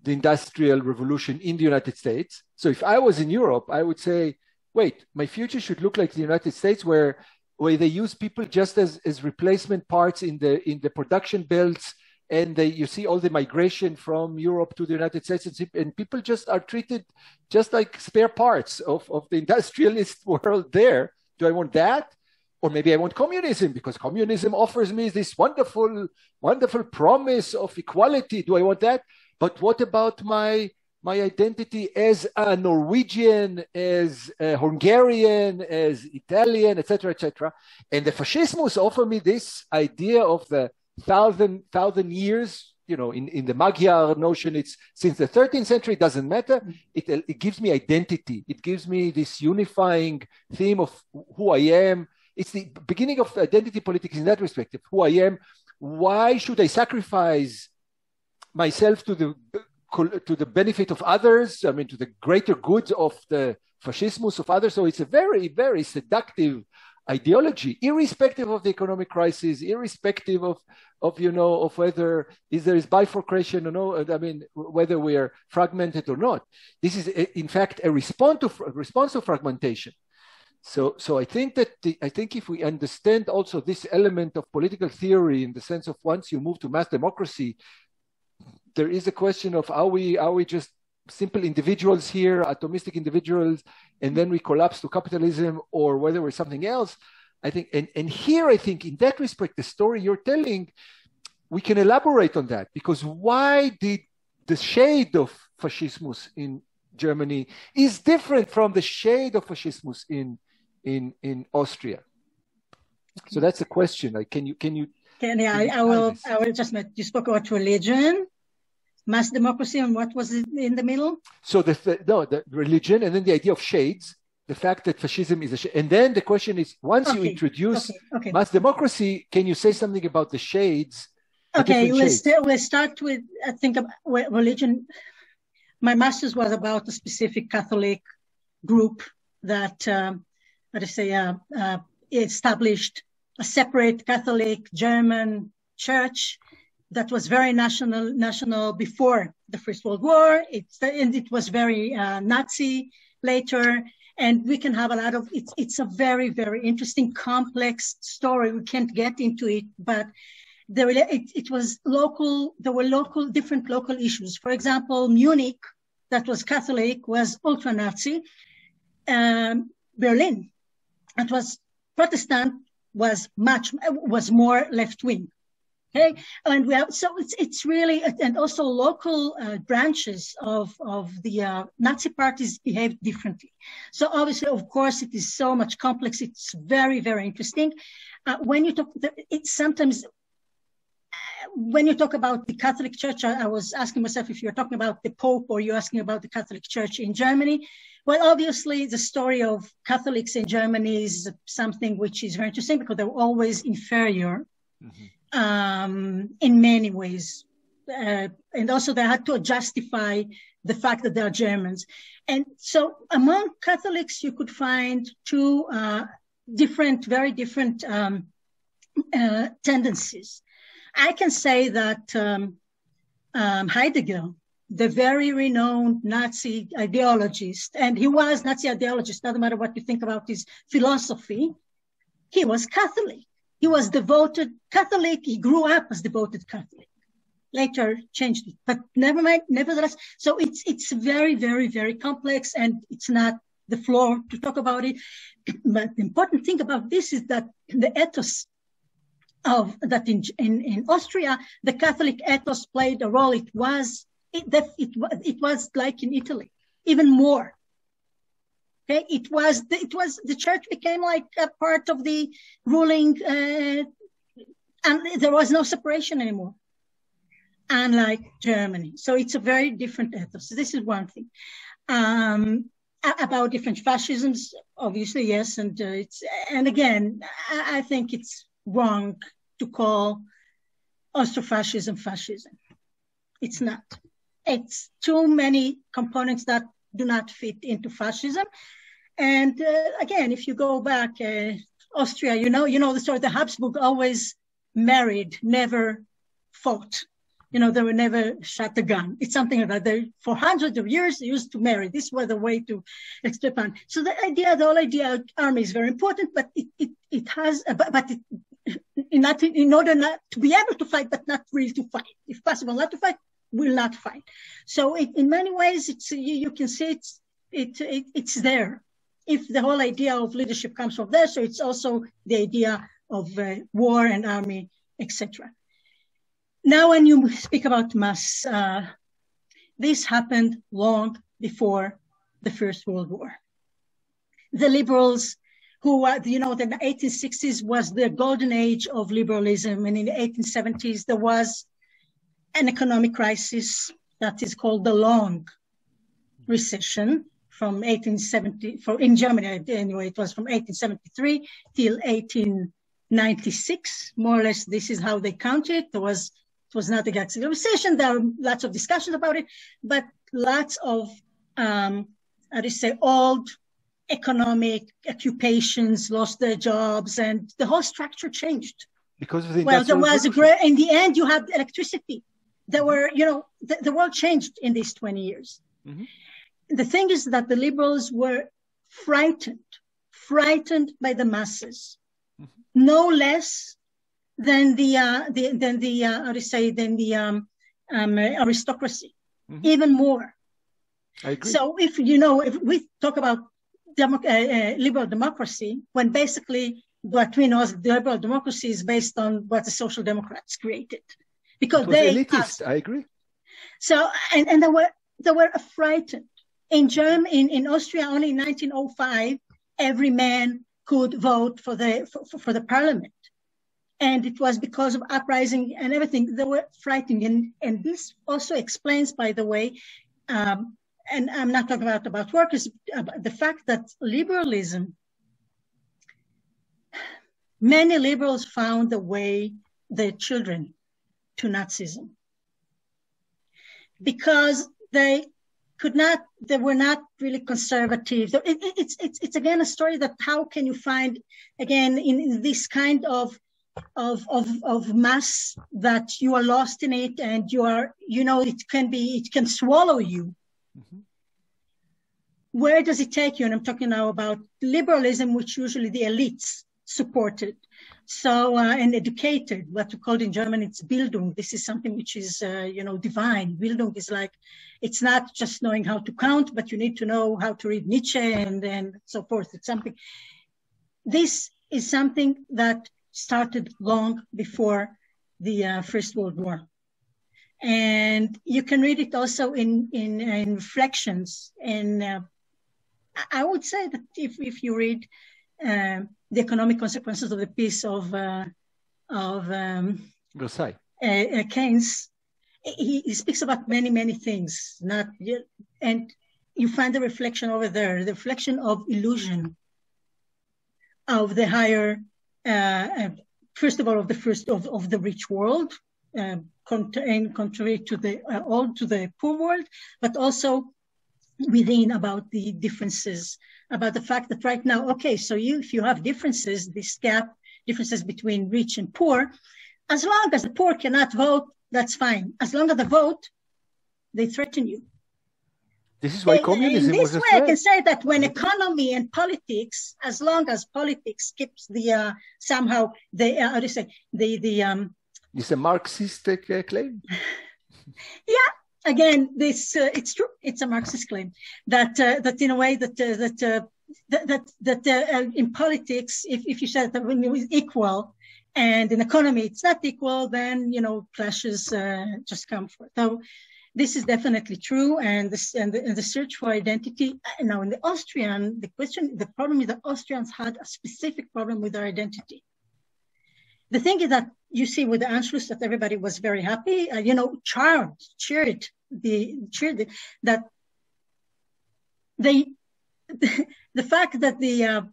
the Industrial Revolution in the United States. So if I was in Europe, I would say, wait, my future should look like the United States, where they use people just as replacement parts in the production belts, and you see all the migration from Europe to the United States, and people just are treated just like spare parts of the industrialist world there. Do I want that? Or maybe I want communism, because communism offers me this wonderful, wonderful promise of equality. Do I want that? But what about my identity as a Norwegian, as a Hungarian, as Italian, etc., etc.? And the fascismus offer me this idea of the thousand years. In the Magyar notion, it's since the 13th century, it doesn't matter. It gives me identity. It gives me this unifying theme of who I am. It's the beginning of identity politics in that respect, of who I am. Why should I sacrifice myself to the benefit of others? I mean, to the greater good of the fascismus of others. So it's a very, very seductive ideology, irrespective of the economic crisis, irrespective of whether there is bifurcation or no. I mean, whether we are fragmented or not. This is, in fact, a response to fragmentation. So I think if we understand also this element of political theory, in the sense of once you move to mass democracy, there is a question of are we just simple individuals here, atomistic individuals, and then we collapse to capitalism, or whether we're something else. I think, and here I think in that respect, the story you're telling, we can elaborate on that, because why did the shade of fascismus in Germany is different from the shade of fascismus in Austria? So that's a question. Like, can you? I will just. You spoke about religion, mass democracy, and what was it in the middle? So the religion, and then the idea of shades, the fact that fascism is a shade. And then the question is, once you introduce mass democracy, can you say something about the shades? Okay, let's start with, I think, religion. My master's was about a specific Catholic group that, established a separate Catholic German church that was very national before the First World War. It was very Nazi later, and we can have a lot of. It's a very, very interesting, complex story. We can't get into it, but it was local. There were different local issues. For example, Munich, that was Catholic, was ultra-Nazi. Berlin, it was Protestant, was more left-wing. Okay, and it's really, and also local branches of the Nazi parties behaved differently. So obviously, of course, it is so much complex. It's very, very interesting. When you talk, when you talk about the Catholic Church, I was asking myself if you're talking about the Pope or you're asking about the Catholic Church in Germany. Well, obviously, the story of Catholics in Germany is something which is very interesting because they were always inferior in many ways. And also they had to justify the fact that they are Germans. And so among Catholics, you could find two very different tendencies. I can say that Heidegger, the very renowned Nazi ideologist, and he was Nazi ideologist, doesn't matter what you think about his philosophy, he was Catholic. He was devoted Catholic. He grew up as devoted Catholic. Later changed it, but nevertheless. So it's very, very, very complex, and it's not the floor to talk about it. But the important thing about this is that the ethos of that in Austria, the Catholic ethos played a role. It was like in Italy, even more. Okay, it was the church became like a part of the ruling, and there was no separation anymore, unlike Germany. So it's a very different ethos. This is one thing. About different fascisms, obviously, yes, and again, I think it's wrong to call Austrofascism fascism. It's not. It's too many components that do not fit into fascism. And again, if you go back, Austria, you know the story. The Habsburg always married, never fought. They were never shot a gun. It's something like that. They, for hundreds of years, they used to marry. This was the way to expand. So the whole idea of army is very important, but it has, in order not to be able to fight, but not really to fight. If possible, not to fight, will not fight. So in many ways, it's you can see it's there. If the whole idea of leadership comes from there, so it's also the idea of war and army, etc. Now, when you speak about mass, this happened long before the First World War. The liberals, who the 1860s was the golden age of liberalism, and in the 1870s there was an economic crisis that is called the Long Recession from 1870. In Germany, anyway, it was from 1873 till 1896, more or less. This is how they count it. It was not exactly a recession. There are lots of discussions about it, but lots of, old economic occupations lost their jobs, and the whole structure changed. Because of the there was in the end, you had electricity. There were, the world changed in these 20 years. Mm-hmm. The thing is that the liberals were frightened by the masses, mm-hmm. no less than the aristocracy, mm-hmm. even more. I agree. So if we talk about liberal democracy, when basically what we know as liberal democracy is based on what the Social Democrats created, because they elitist. I agree. So and they were frightened. In Austria, only in 1905, every man could vote for the parliament. And it was because of uprising and everything. They were frightened. And this also explains, by the way, and I'm not talking about workers, the fact that liberalism, many liberals found their children to Nazism. Because they were not really conservative. It's again a story that how can you find, again, in this kind of mass that you are lost in it, and you are, it can swallow you. Mm-hmm. Where does it take you? And I'm talking now about liberalism, which usually the elites supported. So, and educated, what we call in German, it's Bildung. This is something which is, divine. Bildung is like, it's not just knowing how to count, but you need to know how to read Nietzsche and so forth. It's something, this is something that started long before the First World War. And you can read it also in reflections. And I would say that if you read the economic consequences of the peace of Versailles, Keynes, he speaks about many things. And you find the reflection over there, the reflection of illusion of the higher. First of all, of the rich world, contrary to the poor world, but also within, about the differences, about the fact that right now, okay, so if you have differences, this gap, differences between rich and poor, as long as the poor cannot vote, that's fine. As long as they vote, they threaten you. This is why communism was a threat. In this way, I can say that when economy and politics, as long as politics keeps the somehow the how do you say the It's a Marxist claim. Yeah, again, this it's true. It's a Marxist claim that in a way that in politics, if you said that when it was equal, and in economy it's not equal, then clashes just come forth. So this is definitely true, and the search for identity. Now, in the Austrian, the problem is the Austrians had a specific problem with their identity. The thing is that you see with the Anschluss that everybody was very happy, cheered that the fact that the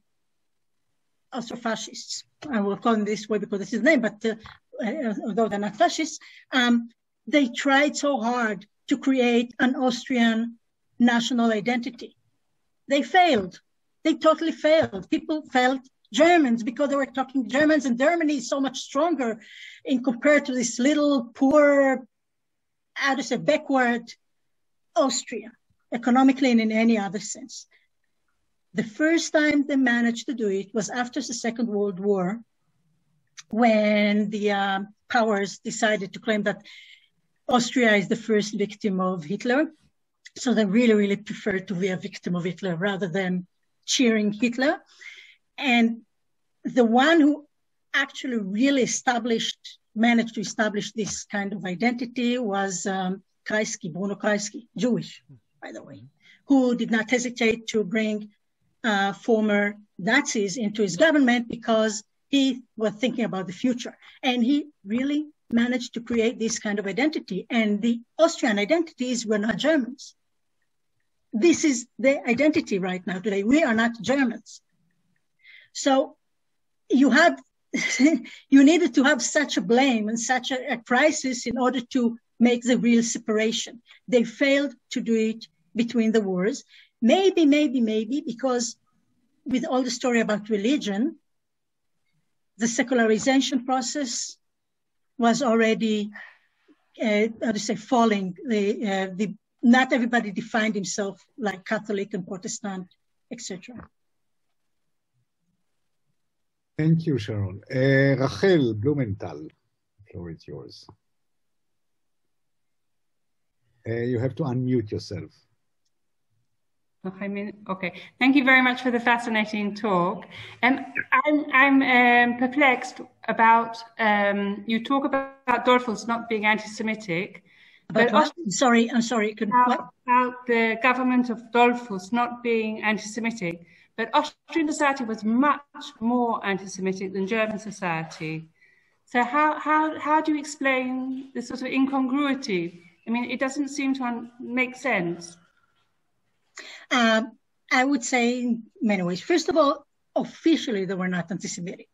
Austro-fascists, I will call them this way because this is his name, but although they're not fascists, they tried so hard to create an Austrian national identity. They failed. They totally failed. People felt Germans because they were talking Germans, and Germany is so much stronger in compared to this little poor, how to say, backward Austria, economically and in any other sense. The first time they managed to do it was after the Second World War, when the powers decided to claim that Austria is the first victim of Hitler. So they really, really preferred to be a victim of Hitler rather than cheering Hitler. And the one who actually really managed to establish this kind of identity was Bruno Kreisky, Jewish, by the way, who did not hesitate to bring former Nazis into his government because he was thinking about the future. And he really managed to create this kind of identity. And the Austrian identities were not Germans. This is the identity right now today. We are not Germans. So you needed to have such a blame and such a crisis in order to make the real separation. They failed to do it between the wars. Maybe, because with all the story about religion, the secularization process was already, falling. Not everybody defined himself like Catholic and Protestant, etc. Thank you, Sharon. Rachel Blumenthal, the floor is yours. You have to unmute yourself. Okay. Thank you very much for the fascinating talk. I'm perplexed about, you talk about Dollfuss not being anti-Semitic. I'm sorry. About the government of Dollfuss not being anti-Semitic. But Austrian society was much more anti-Semitic than German society. So how do you explain this sort of incongruity? I mean, it doesn't seem to make sense. I would say in many ways. First of all, officially they were not anti-Semitic.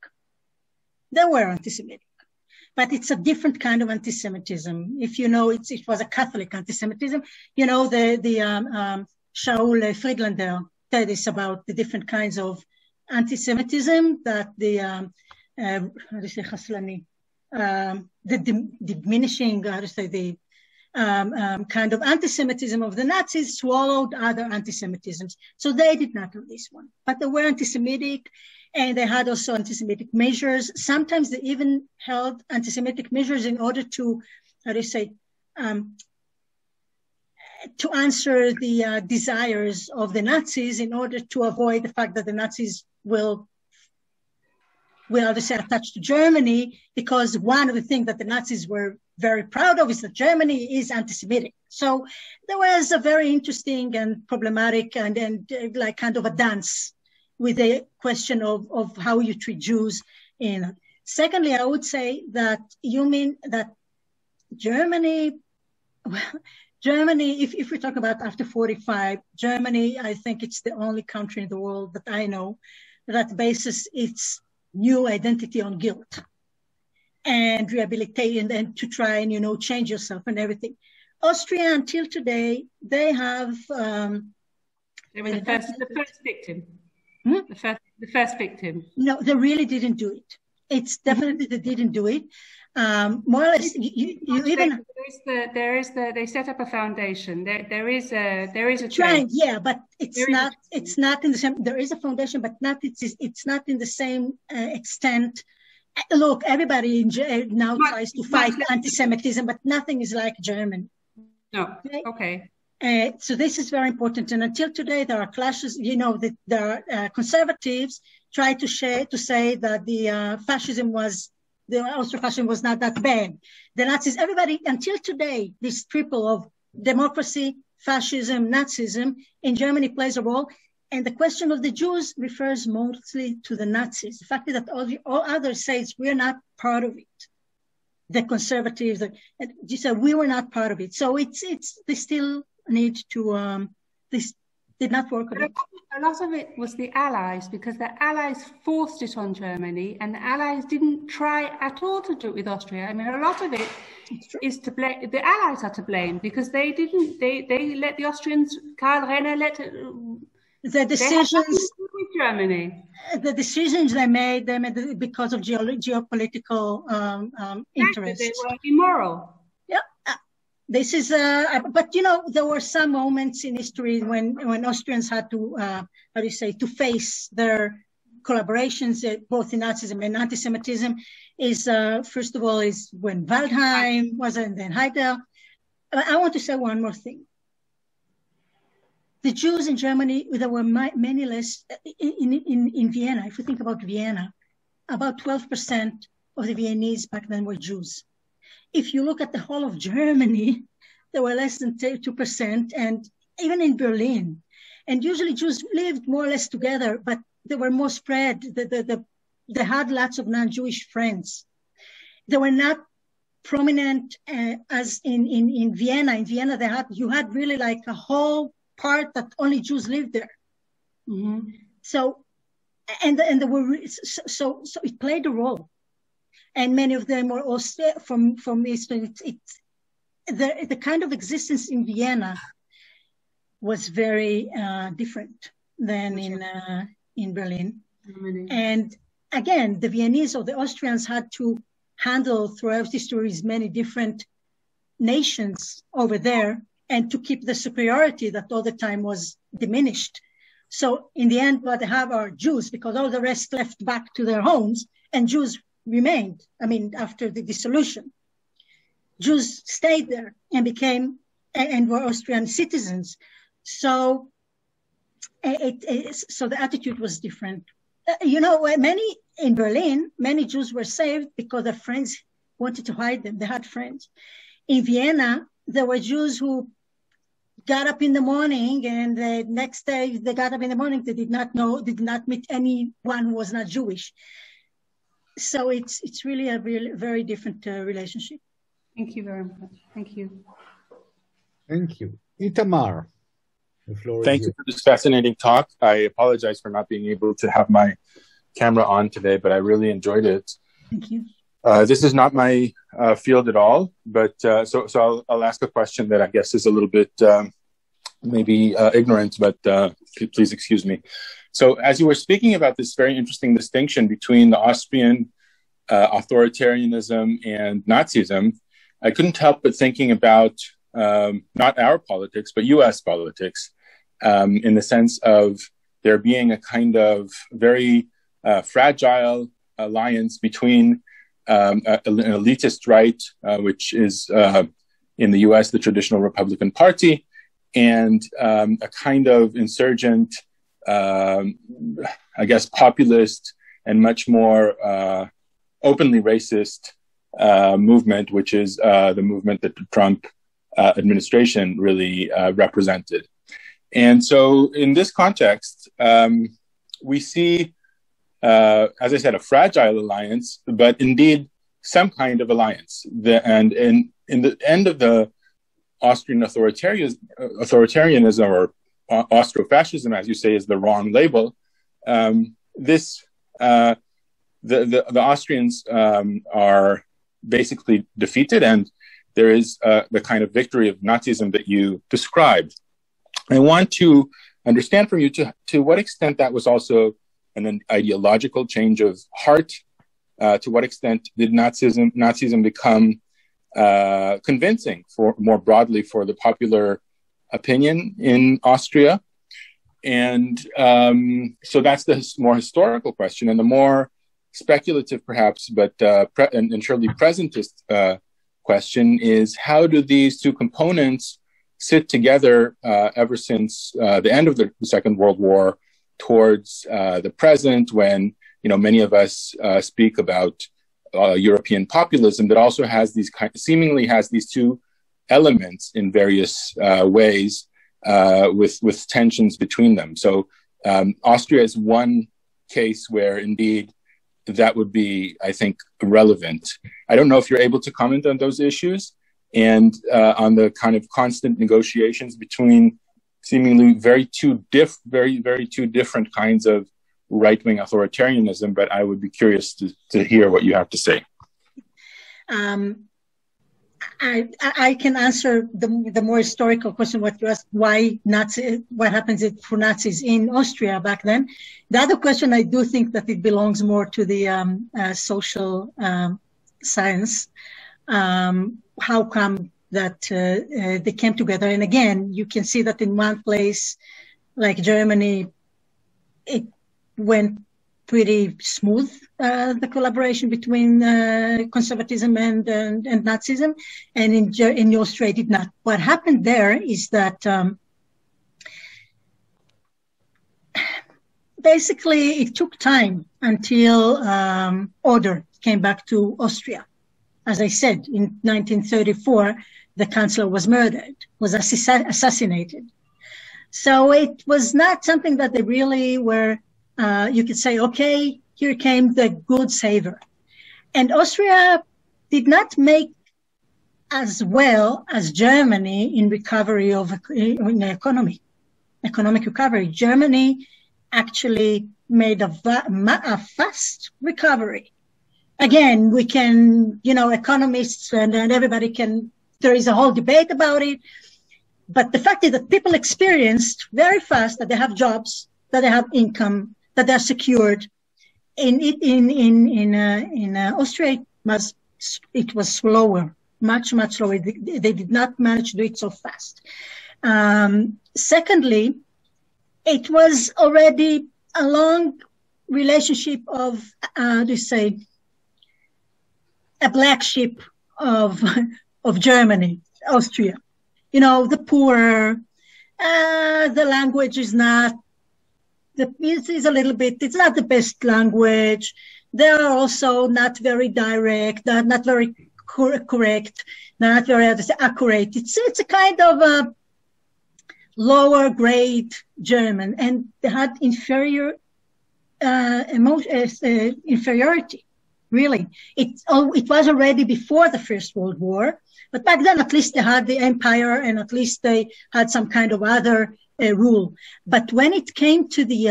They were anti-Semitic, but it's a different kind of anti-Semitism. If you know, it was a Catholic anti-Semitism. You know, the Shaul Friedlander said this about the different kinds of anti-Semitism that the diminishing, kind of anti-Semitism of the Nazis swallowed other anti-Semitisms. So they did not do this one, but they were anti-Semitic, and they had also anti-Semitic measures. Sometimes they even held anti-Semitic measures in order to, to answer the desires of the Nazis, in order to avoid the fact that the Nazis will attach to Germany, because one of the things that the Nazis were very proud of is that Germany is anti-Semitic. So there was a very interesting and problematic and like kind of a dance with the question of how you treat Jews. Secondly, I would say that you mean that Germany, if we talk about after 45, Germany, I think it's the only country in the world that I know that bases its new identity on guilt and rehabilitation, and to try and, change yourself and everything. Austria, until today, they have... they were the first victim. The first victim. No, they really didn't do it. It's definitely they didn't do it. More or less, they set up a foundation. There is a trying, yeah, but it's not in the same. There is a foundation, but it's not in the same extent. Look, everybody now tries to fight anti-Semitism, but nothing is like Germany. No, okay. So this is very important. And until today, there are clashes. You know, that there are conservatives try to say that the Austro-fascism was not that bad. The Nazis, everybody, until today, this triple of democracy, fascism, Nazism in Germany plays a role. And the question of the Jews refers mostly to the Nazis. The fact is that all others say we're not part of it. The conservatives, you said we were not part of it. So they still need to, this did not work. A lot of it was the Allies, because the Allies forced it on Germany, and the Allies didn't try at all to do it with Austria. I mean, a lot of it is to blame. The Allies are to blame because they didn't. They let the Austrians. Karl Renner let the decisions. With Germany. The decisions they made because of geopolitical interests. They were immoral. This is, but you know, there were some moments in history when Austrians had to, to face their collaborations, both in Nazism and anti-Semitism. First of all, is when Waldheim was, and then Heydrich. I want to say one more thing. The Jews in Germany, there were many less in Vienna. If we think about Vienna, about 12% of the Viennese back then were Jews. If you look at the whole of Germany, there were less than 2%, and even in Berlin. And usually Jews lived more or less together, but they were more spread. They had lots of non-Jewish friends. They were not prominent as in Vienna. In Vienna, you had really like a whole part that only Jews lived there. Mm-hmm. So there were so it played a role. And many of them were also from Eastern. The kind of existence in Vienna was very different than in Berlin. Mm-hmm. And again, the Viennese or the Austrians had to handle throughout history many different nations over there, and to keep the superiority that all the time was diminished. So in the end, what they have are Jews, because all the rest left back to their homes, and Jews remained. I mean, after the dissolution, Jews stayed there and were Austrian citizens. So so the attitude was different. You know, in Berlin, many Jews were saved because their friends wanted to hide them. They had friends. In Vienna, there were Jews who got up in the morning, and the next day they got up in the morning, they did not meet anyone who was not Jewish. So it's really a very different relationship. Thank you very much. Thank you. Thank you. Itamar, the floor Thank you for this fascinating talk. I apologize for not being able to have my camera on today, but I really enjoyed it. Thank you. This is not my field at all, but so I'll ask a question that I guess is a little bit maybe ignorant, but please excuse me. So as you were speaking about this very interesting distinction between the Austrian authoritarianism and Nazism, I couldn't help but thinking about not our politics, but U.S. politics, in the sense of there being a kind of very fragile alliance between an elitist right, which is in the U.S. the traditional Republican Party, and a kind of insurgent, I guess, populist and much more openly racist movement, which is the movement that the Trump administration really represented. And so in this context, we see, as I said, a fragile alliance, but indeed some kind of alliance. And in the end of the Austrian authoritarianism, or Austro-fascism, as you say, is the wrong label. The Austrians are basically defeated, and there is the kind of victory of Nazism that you described. I want to understand from you to what extent that was also an ideological change of heart To what extent did Nazism become convincing for more broadly for the popular opinion in Austria? And so that's the more historical question, and the more speculative, perhaps, but and surely presentist question is: how do these two components sit together ever since the end of the Second World War towards the present, when many of us speak about European populism that also has these seemingly has these two elements in various ways, with tensions between them. So Austria is one case where indeed that would be, I think, relevant. I don't know if you're able to comment on those issues and on the kind of constant negotiations between seemingly very two different kinds of right-wing authoritarianism, but I would be curious to hear what you have to say. I can answer the more historical question, what you asked, what happens for Nazis in Austria back then. The other question, I do think that it belongs more to the social science. How come that they came together? And again, you can see that in one place, like Germany, it went pretty smooth, the collaboration between conservatism and Nazism, and in Austria it did not. What happened there is that basically it took time until order came back to Austria. As I said, in 1934, the chancellor was murdered, was assassinated. So it was not something that they really were. You could say, okay, here came the good savior. And Austria did not make as well as Germany in recovery in economic recovery. Germany actually made a fast recovery. Again, we can, economists and everybody there is a whole debate about it. But the fact is that people experienced very fast that they have jobs, that they have income, that they're secured. In Austria, it was slower, much slower. They did not manage to do it so fast. Secondly, it was already a long relationship of, a black sheep of Germany, Austria. The poor, the language is not. It's not the best language. They are also not very direct, not very correct, not very accurate. It's a kind of a lower grade German, and they had inferiority, really. It was already before the First World War, but back then at least they had the empire, and at least they had some kind of other rule. But when it came to the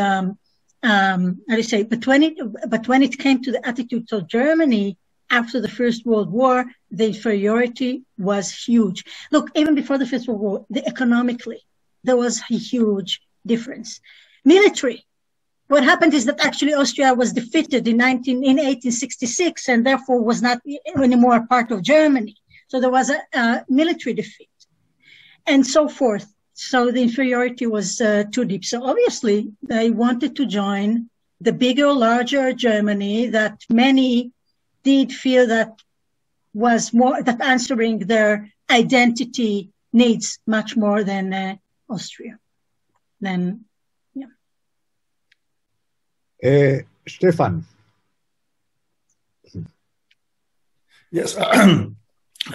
when it came to the attitudes of Germany after the First World War, the inferiority was huge. Look, even before the First World War, economically there was a huge difference. Military. What happened is that actually Austria was defeated in 1866, and therefore was not anymore part of Germany. So there was a military defeat, and so forth. So the inferiority was too deep. So obviously they wanted to join the bigger, larger Germany that many did feel that was more, that answering their identity needs much more than Austria. Then, yeah. Stefan. Yes.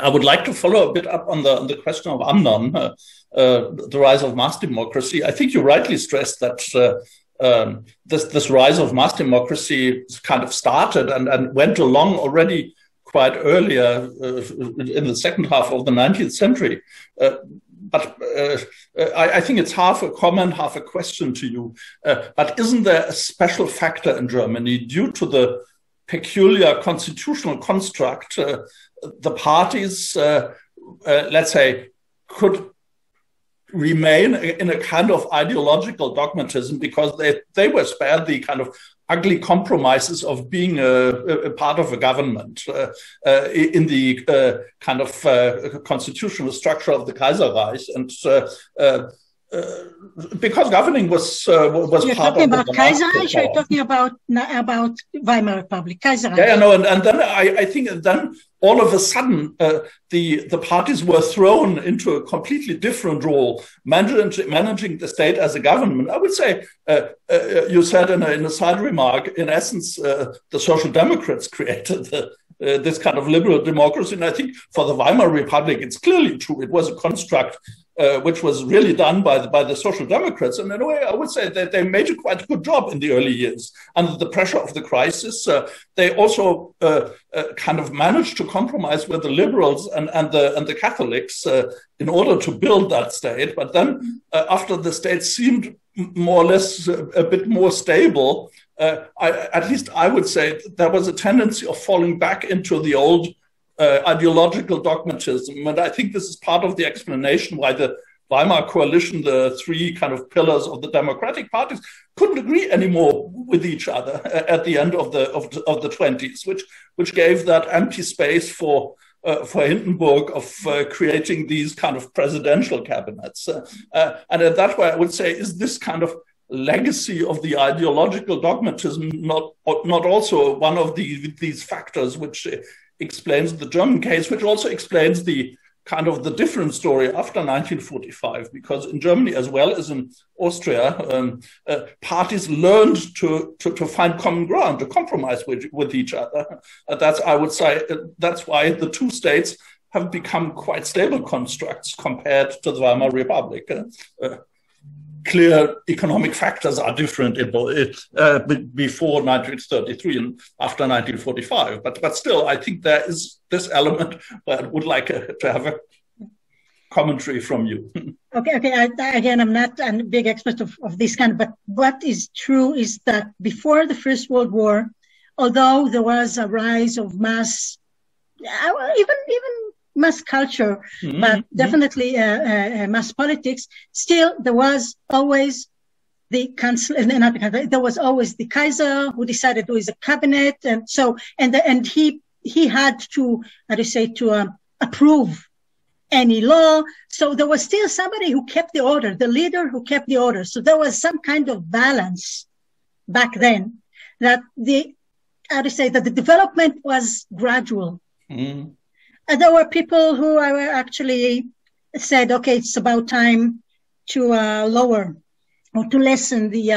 I would like to follow a bit up on the question of Amnon, the rise of mass democracy. I think you rightly stressed that this rise of mass democracy kind of started and went along already quite earlier in the second half of the 19th century. But I think it's half a comment, half a question to you. But isn't there a special factor in Germany due to the peculiar constitutional construct? The parties, let's say, could remain in a kind of ideological dogmatism because they were spared the kind of ugly compromises of being a part of a government in the kind of constitutional structure of the Kaiserreich, and because governing was You're part talking of about the Kaiserreich, or you're talking about Weimar Republic, Kaiserreich? Yeah, no, and then I think then all of a sudden the parties were thrown into a completely different role, managing the state as a government. I would say you said in a side remark, in essence, the Social Democrats created this kind of liberal democracy, and I think for the Weimar Republic, it's clearly true. It was a construct which was really done by the Social Democrats. And in a way, I would say that they made a quite good job in the early years. Under the pressure of the crisis, they also kind of managed to compromise with the liberals and the Catholics in order to build that state. But then after the state seemed more or less a bit more stable, at least I would say there was a tendency of falling back into the old ideological dogmatism. And I think this is part of the explanation why the Weimar coalition, the three kind of pillars of the democratic parties, couldn't agree anymore with each other at the end of the 20s, which gave that empty space for Hindenburg of creating these kind of presidential cabinets. And in that way, I would say, is this kind of legacy of the ideological dogmatism not also one of these factors which explains the German case, which also explains the kind of the different story after 1945, because in Germany as well as in Austria, parties learned to find common ground, to compromise with each other. That's, I would say, that's why the two states have become quite stable constructs compared to the Weimar Republic. Clear economic factors are different in both, before 1933 and after 1945. But still, I think there is this element where I would like to have a commentary from you. Okay. Again, I'm not a big expert of this kind, but what is true is that before the First World War, although there was a rise of mass, even mass culture, but definitely mass politics, still there was always the Chancellor, there was always the Kaiser who decided who is a cabinet, and so and he had to, how to say, to approve any law. So there was still somebody who kept the order, the leader who kept the order. So there was some kind of balance back then, that the development was gradual. And there were people who actually said, okay, it's about time to lower or to lessen the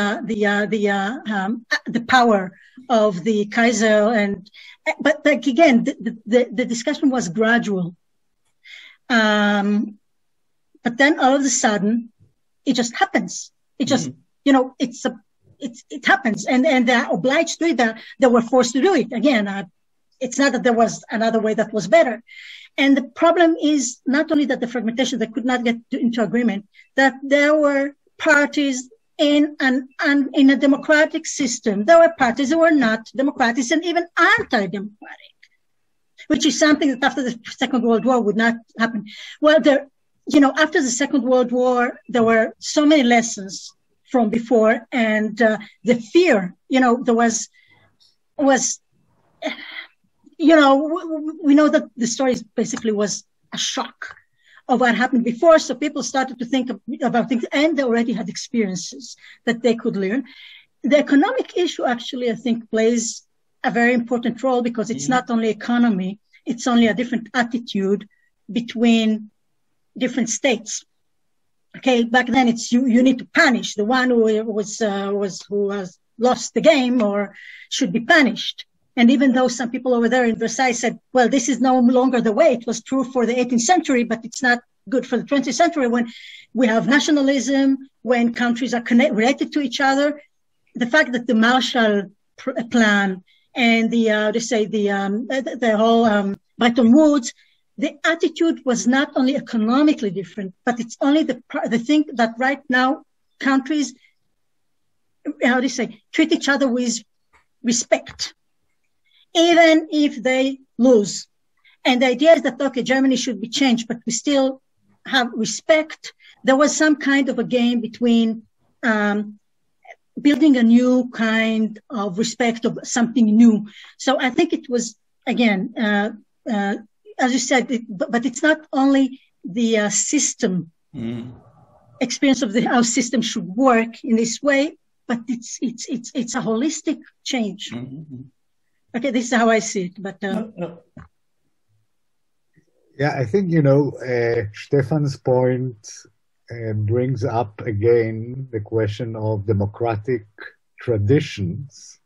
power of the Kaiser. But like, again, the discussion was gradual. But then all of a sudden, it just happens. It just, it happens, and they're obliged to do it. They were forced to do it. Again, it's not that there was another way that was better. And the problem is not only that the fragmentation, they could not get into agreement, that there were parties in a democratic system. There were parties that were not democratic and even anti-democratic, which is something that after the Second World War would not happen. Well, after the Second World War, there were so many lessons from before, and the fear, there was we know that the story basically was a shock of what happened before. So people started to think about things, and they already had experiences that they could learn. The economic issue actually, I think, plays a very important role, because it's not only economy, it's only a different attitude between different states. Okay, back then it's you need to punish the one who has lost the game or should be punished. And even though some people over there in Versailles said, well, this is no longer the way, it was true for the 18th century, but it's not good for the 20th century when we have nationalism, when countries are related to each other. The fact that the Marshall Plan and the whole Bretton Woods, the attitude was not only economically different, but it's only the thing that right now countries, treat each other with respect, even if they lose. And the idea is that, okay, Germany should be changed, but we still have respect. There was some kind of a game between building a new kind of respect of something new. So I think it was, again, as you said, but it's not only the system experience of how system should work in this way, but it's a holistic change. Okay, this is how I see it. But yeah, I think Stefan's point brings up again the question of democratic traditions,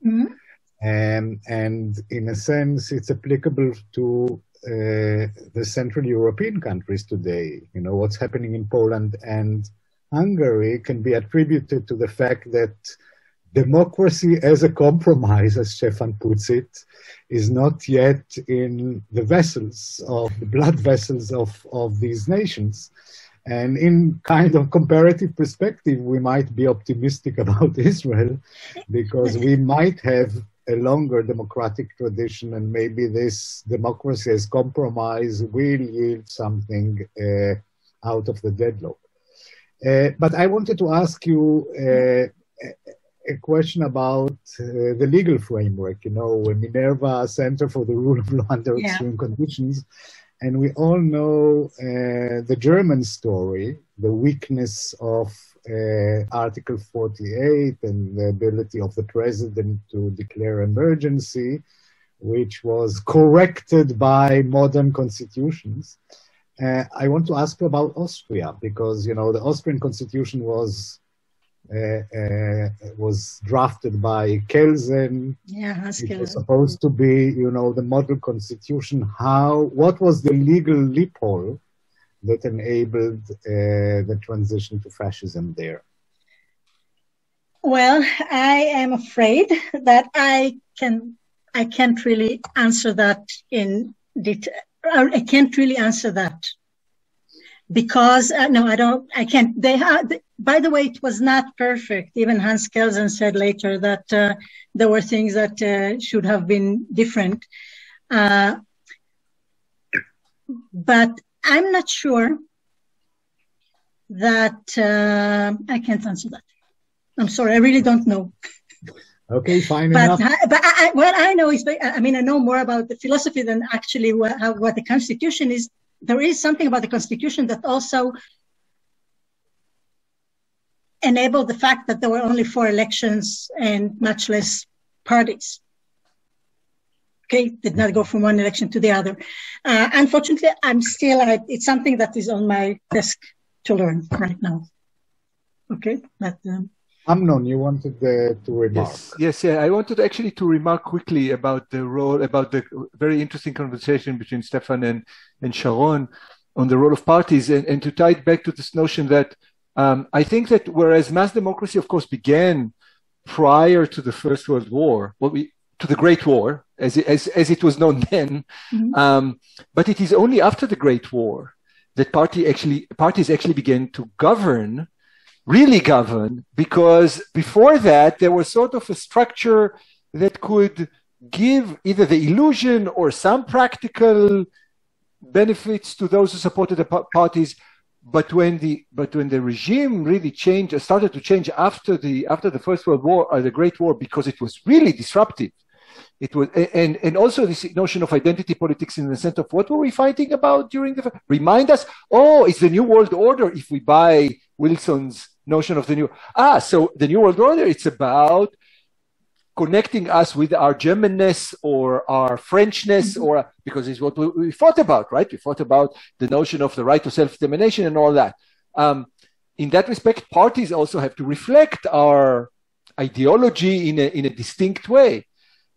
and in a sense, it's applicable to the Central European countries today. What's happening in Poland and Hungary can be attributed to the fact that democracy as a compromise, as Stefan puts it, is not yet in the blood vessels of these nations. And in kind of comparative perspective, we might be optimistic about Israel because we might have a longer democratic tradition, and maybe this democracy as compromise will yield something out of the deadlock. But I wanted to ask you a question about the legal framework, Minerva Center for the Rule of Law Under Extreme Conditions. And we all know the German story, the weakness of Article 48 and the ability of the president to declare emergency, which was corrected by modern constitutions. I want to ask you about Austria, because, the Austrian constitution was drafted by Kelsen. It was supposed to be, the model constitution. What was the legal loophole that enabled the transition to fascism there? Well, I am afraid that I can't really answer that in detail. I can't really answer that because no, I can't. By the way, it was not perfect. Even Hans Kelsen said later that there were things that should have been different. But I'm not sure that I can't answer that. I'm sorry, I really don't know. Okay, fine enough. But what I know is, I know more about the philosophy than actually what the Constitution is. There is something about the Constitution that also enabled the fact that there were only 4 elections and much less parties. Okay, did not go from one election to the other. Unfortunately, it's something that is on my desk to learn right now. Okay, but... Amnon, you wanted to remark. Yes, I wanted actually to remark quickly about the very interesting conversation between Stefan and Sharon on the role of parties, and to tie it back to this notion that I think that whereas mass democracy, of course, began prior to the First World War, to the Great War, as it was known then, but it is only after the Great War that parties actually began to really govern, because before that there was sort of a structure that could give either the illusion or some practical benefits to those who supported the parties. But when the regime really started to change after the First World War or the Great War, because it was really disruptive. It was, and also this notion of identity politics in the sense of what were we fighting about during remind us, it's the New World Order if we buy Wilson's notion of so the New World Order, it's about connecting us with our Germanness or our Frenchness, or because it's what we fought about, right? We fought about the notion of the right to self-determination and all that. In that respect, parties also have to reflect our ideology in a distinct way.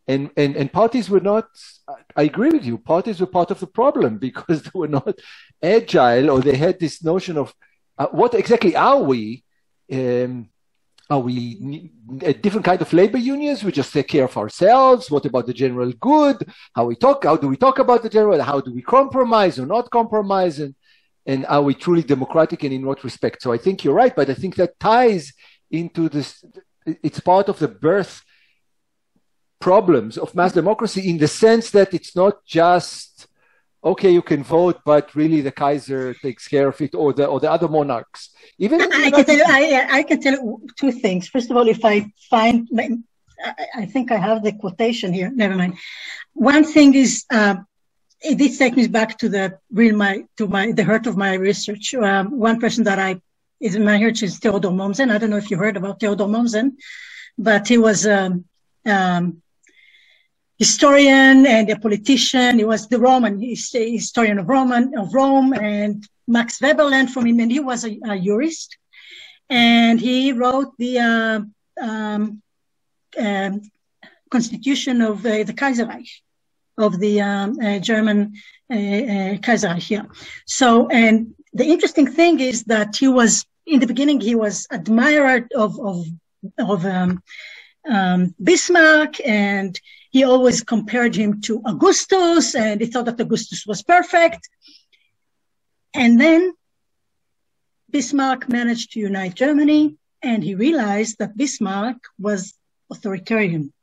And parties were not, I agree with you, parties were part of the problem because they were not agile, or they had this notion of what exactly are we? Are we a different kind of labor unions? We just take care of ourselves. What about the general good? How do we talk about the general? How do we compromise or not compromise? And are we truly democratic, and in what respect? So I think you're right, but I think that ties into this. It's part of the birth problems of mass democracy, in the sense that it's not just okay, you can vote, but really the Kaiser takes care of it, or the other monarchs. Even I can tell you two things. First of all, if I find, I think I have the quotation here. Never mind. One thing is, it did take me back to the heart of my research. One person that is in my research is Theodore Monson. I don't know if you heard about Theodore Monson, but he was historian and a politician. He was the Roman historian of Rome, and Max Weber learned from him, and he was a jurist, and he wrote the constitution of the Kaiserreich, of the German Kaiserreich here. So, and the interesting thing is that he was, in the beginning, he was admirer of Bismarck, and he always compared him to Augustus, and he thought that Augustus was perfect. And then Bismarck managed to unite Germany, and he realized that Bismarck was authoritarian.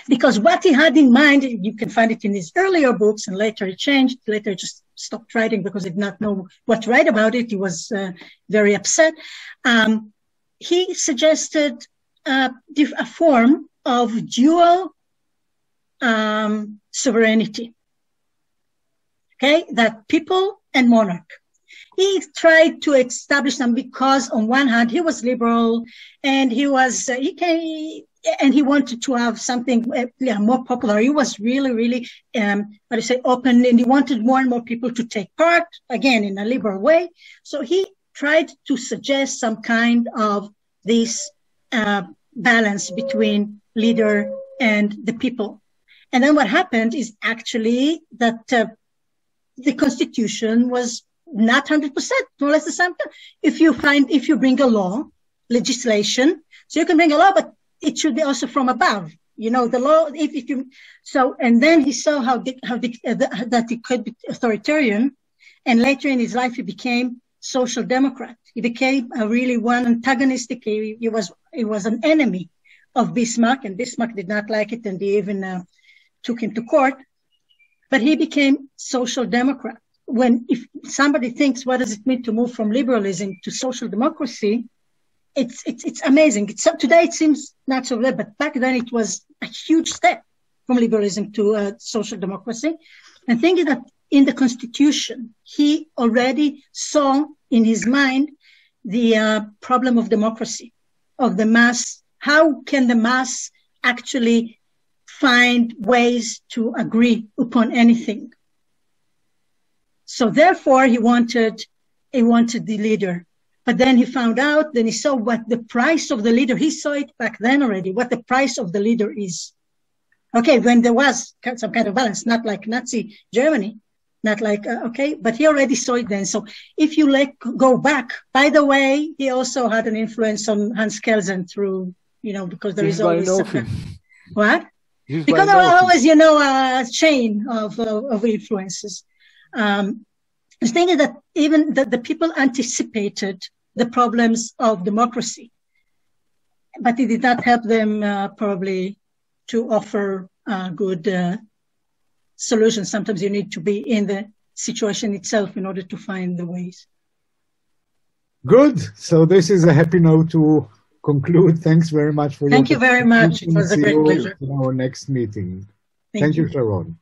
Because what he had in mind, you can find it in his earlier books, and later he changed, later he just stopped writing because he did not know what to write about it. He was very upset. He suggested a form of dual sovereignty, okay, that people and monarch. He tried to establish them because, on one hand, he was liberal, and he wanted to have something more popular. He was really, open, and he wanted more and more people to take part, again, in a liberal way. So he tried to suggest some kind of this balance between leader and the people. And then what happened is actually that the constitution was not 100%, more or less the same thing. If you bring a law, legislation, so you can bring a law, but it should be also from above. You know, the law, and then he saw that it could be authoritarian, and later in his life he became social democrat. He became one antagonistic. He was an enemy of Bismarck, and Bismarck did not like it, and he even took him to court. But he became social democrat. If somebody thinks, what does it mean to move from liberalism to social democracy? It's amazing. Today it seems not so bad, but back then it was a huge step from liberalism to social democracy. And thinking that in the constitution, he already saw in his mind the problem of democracy, of the mass. How can the mass actually find ways to agree upon anything? So therefore, he wanted the leader. But then he found out, then he saw what the price of the leader, he saw it back then already, what the price of the leader is. Okay, when there was some kind of balance, not like Nazi Germany, not like, but he already saw it then. So if you go back, by the way, he also had an influence on Hans Kelsen through, because there is always what? Because there was always, a chain of influences. The thing is that even the people anticipated the problems of democracy, but it did not help them probably to offer good solutions. Sometimes you need to be in the situation itself in order to find the ways. Good. So this is a happy note to conclude. Thanks very much for Thank you very much. It was a great pleasure. In our next meeting. Thank you, Sharon.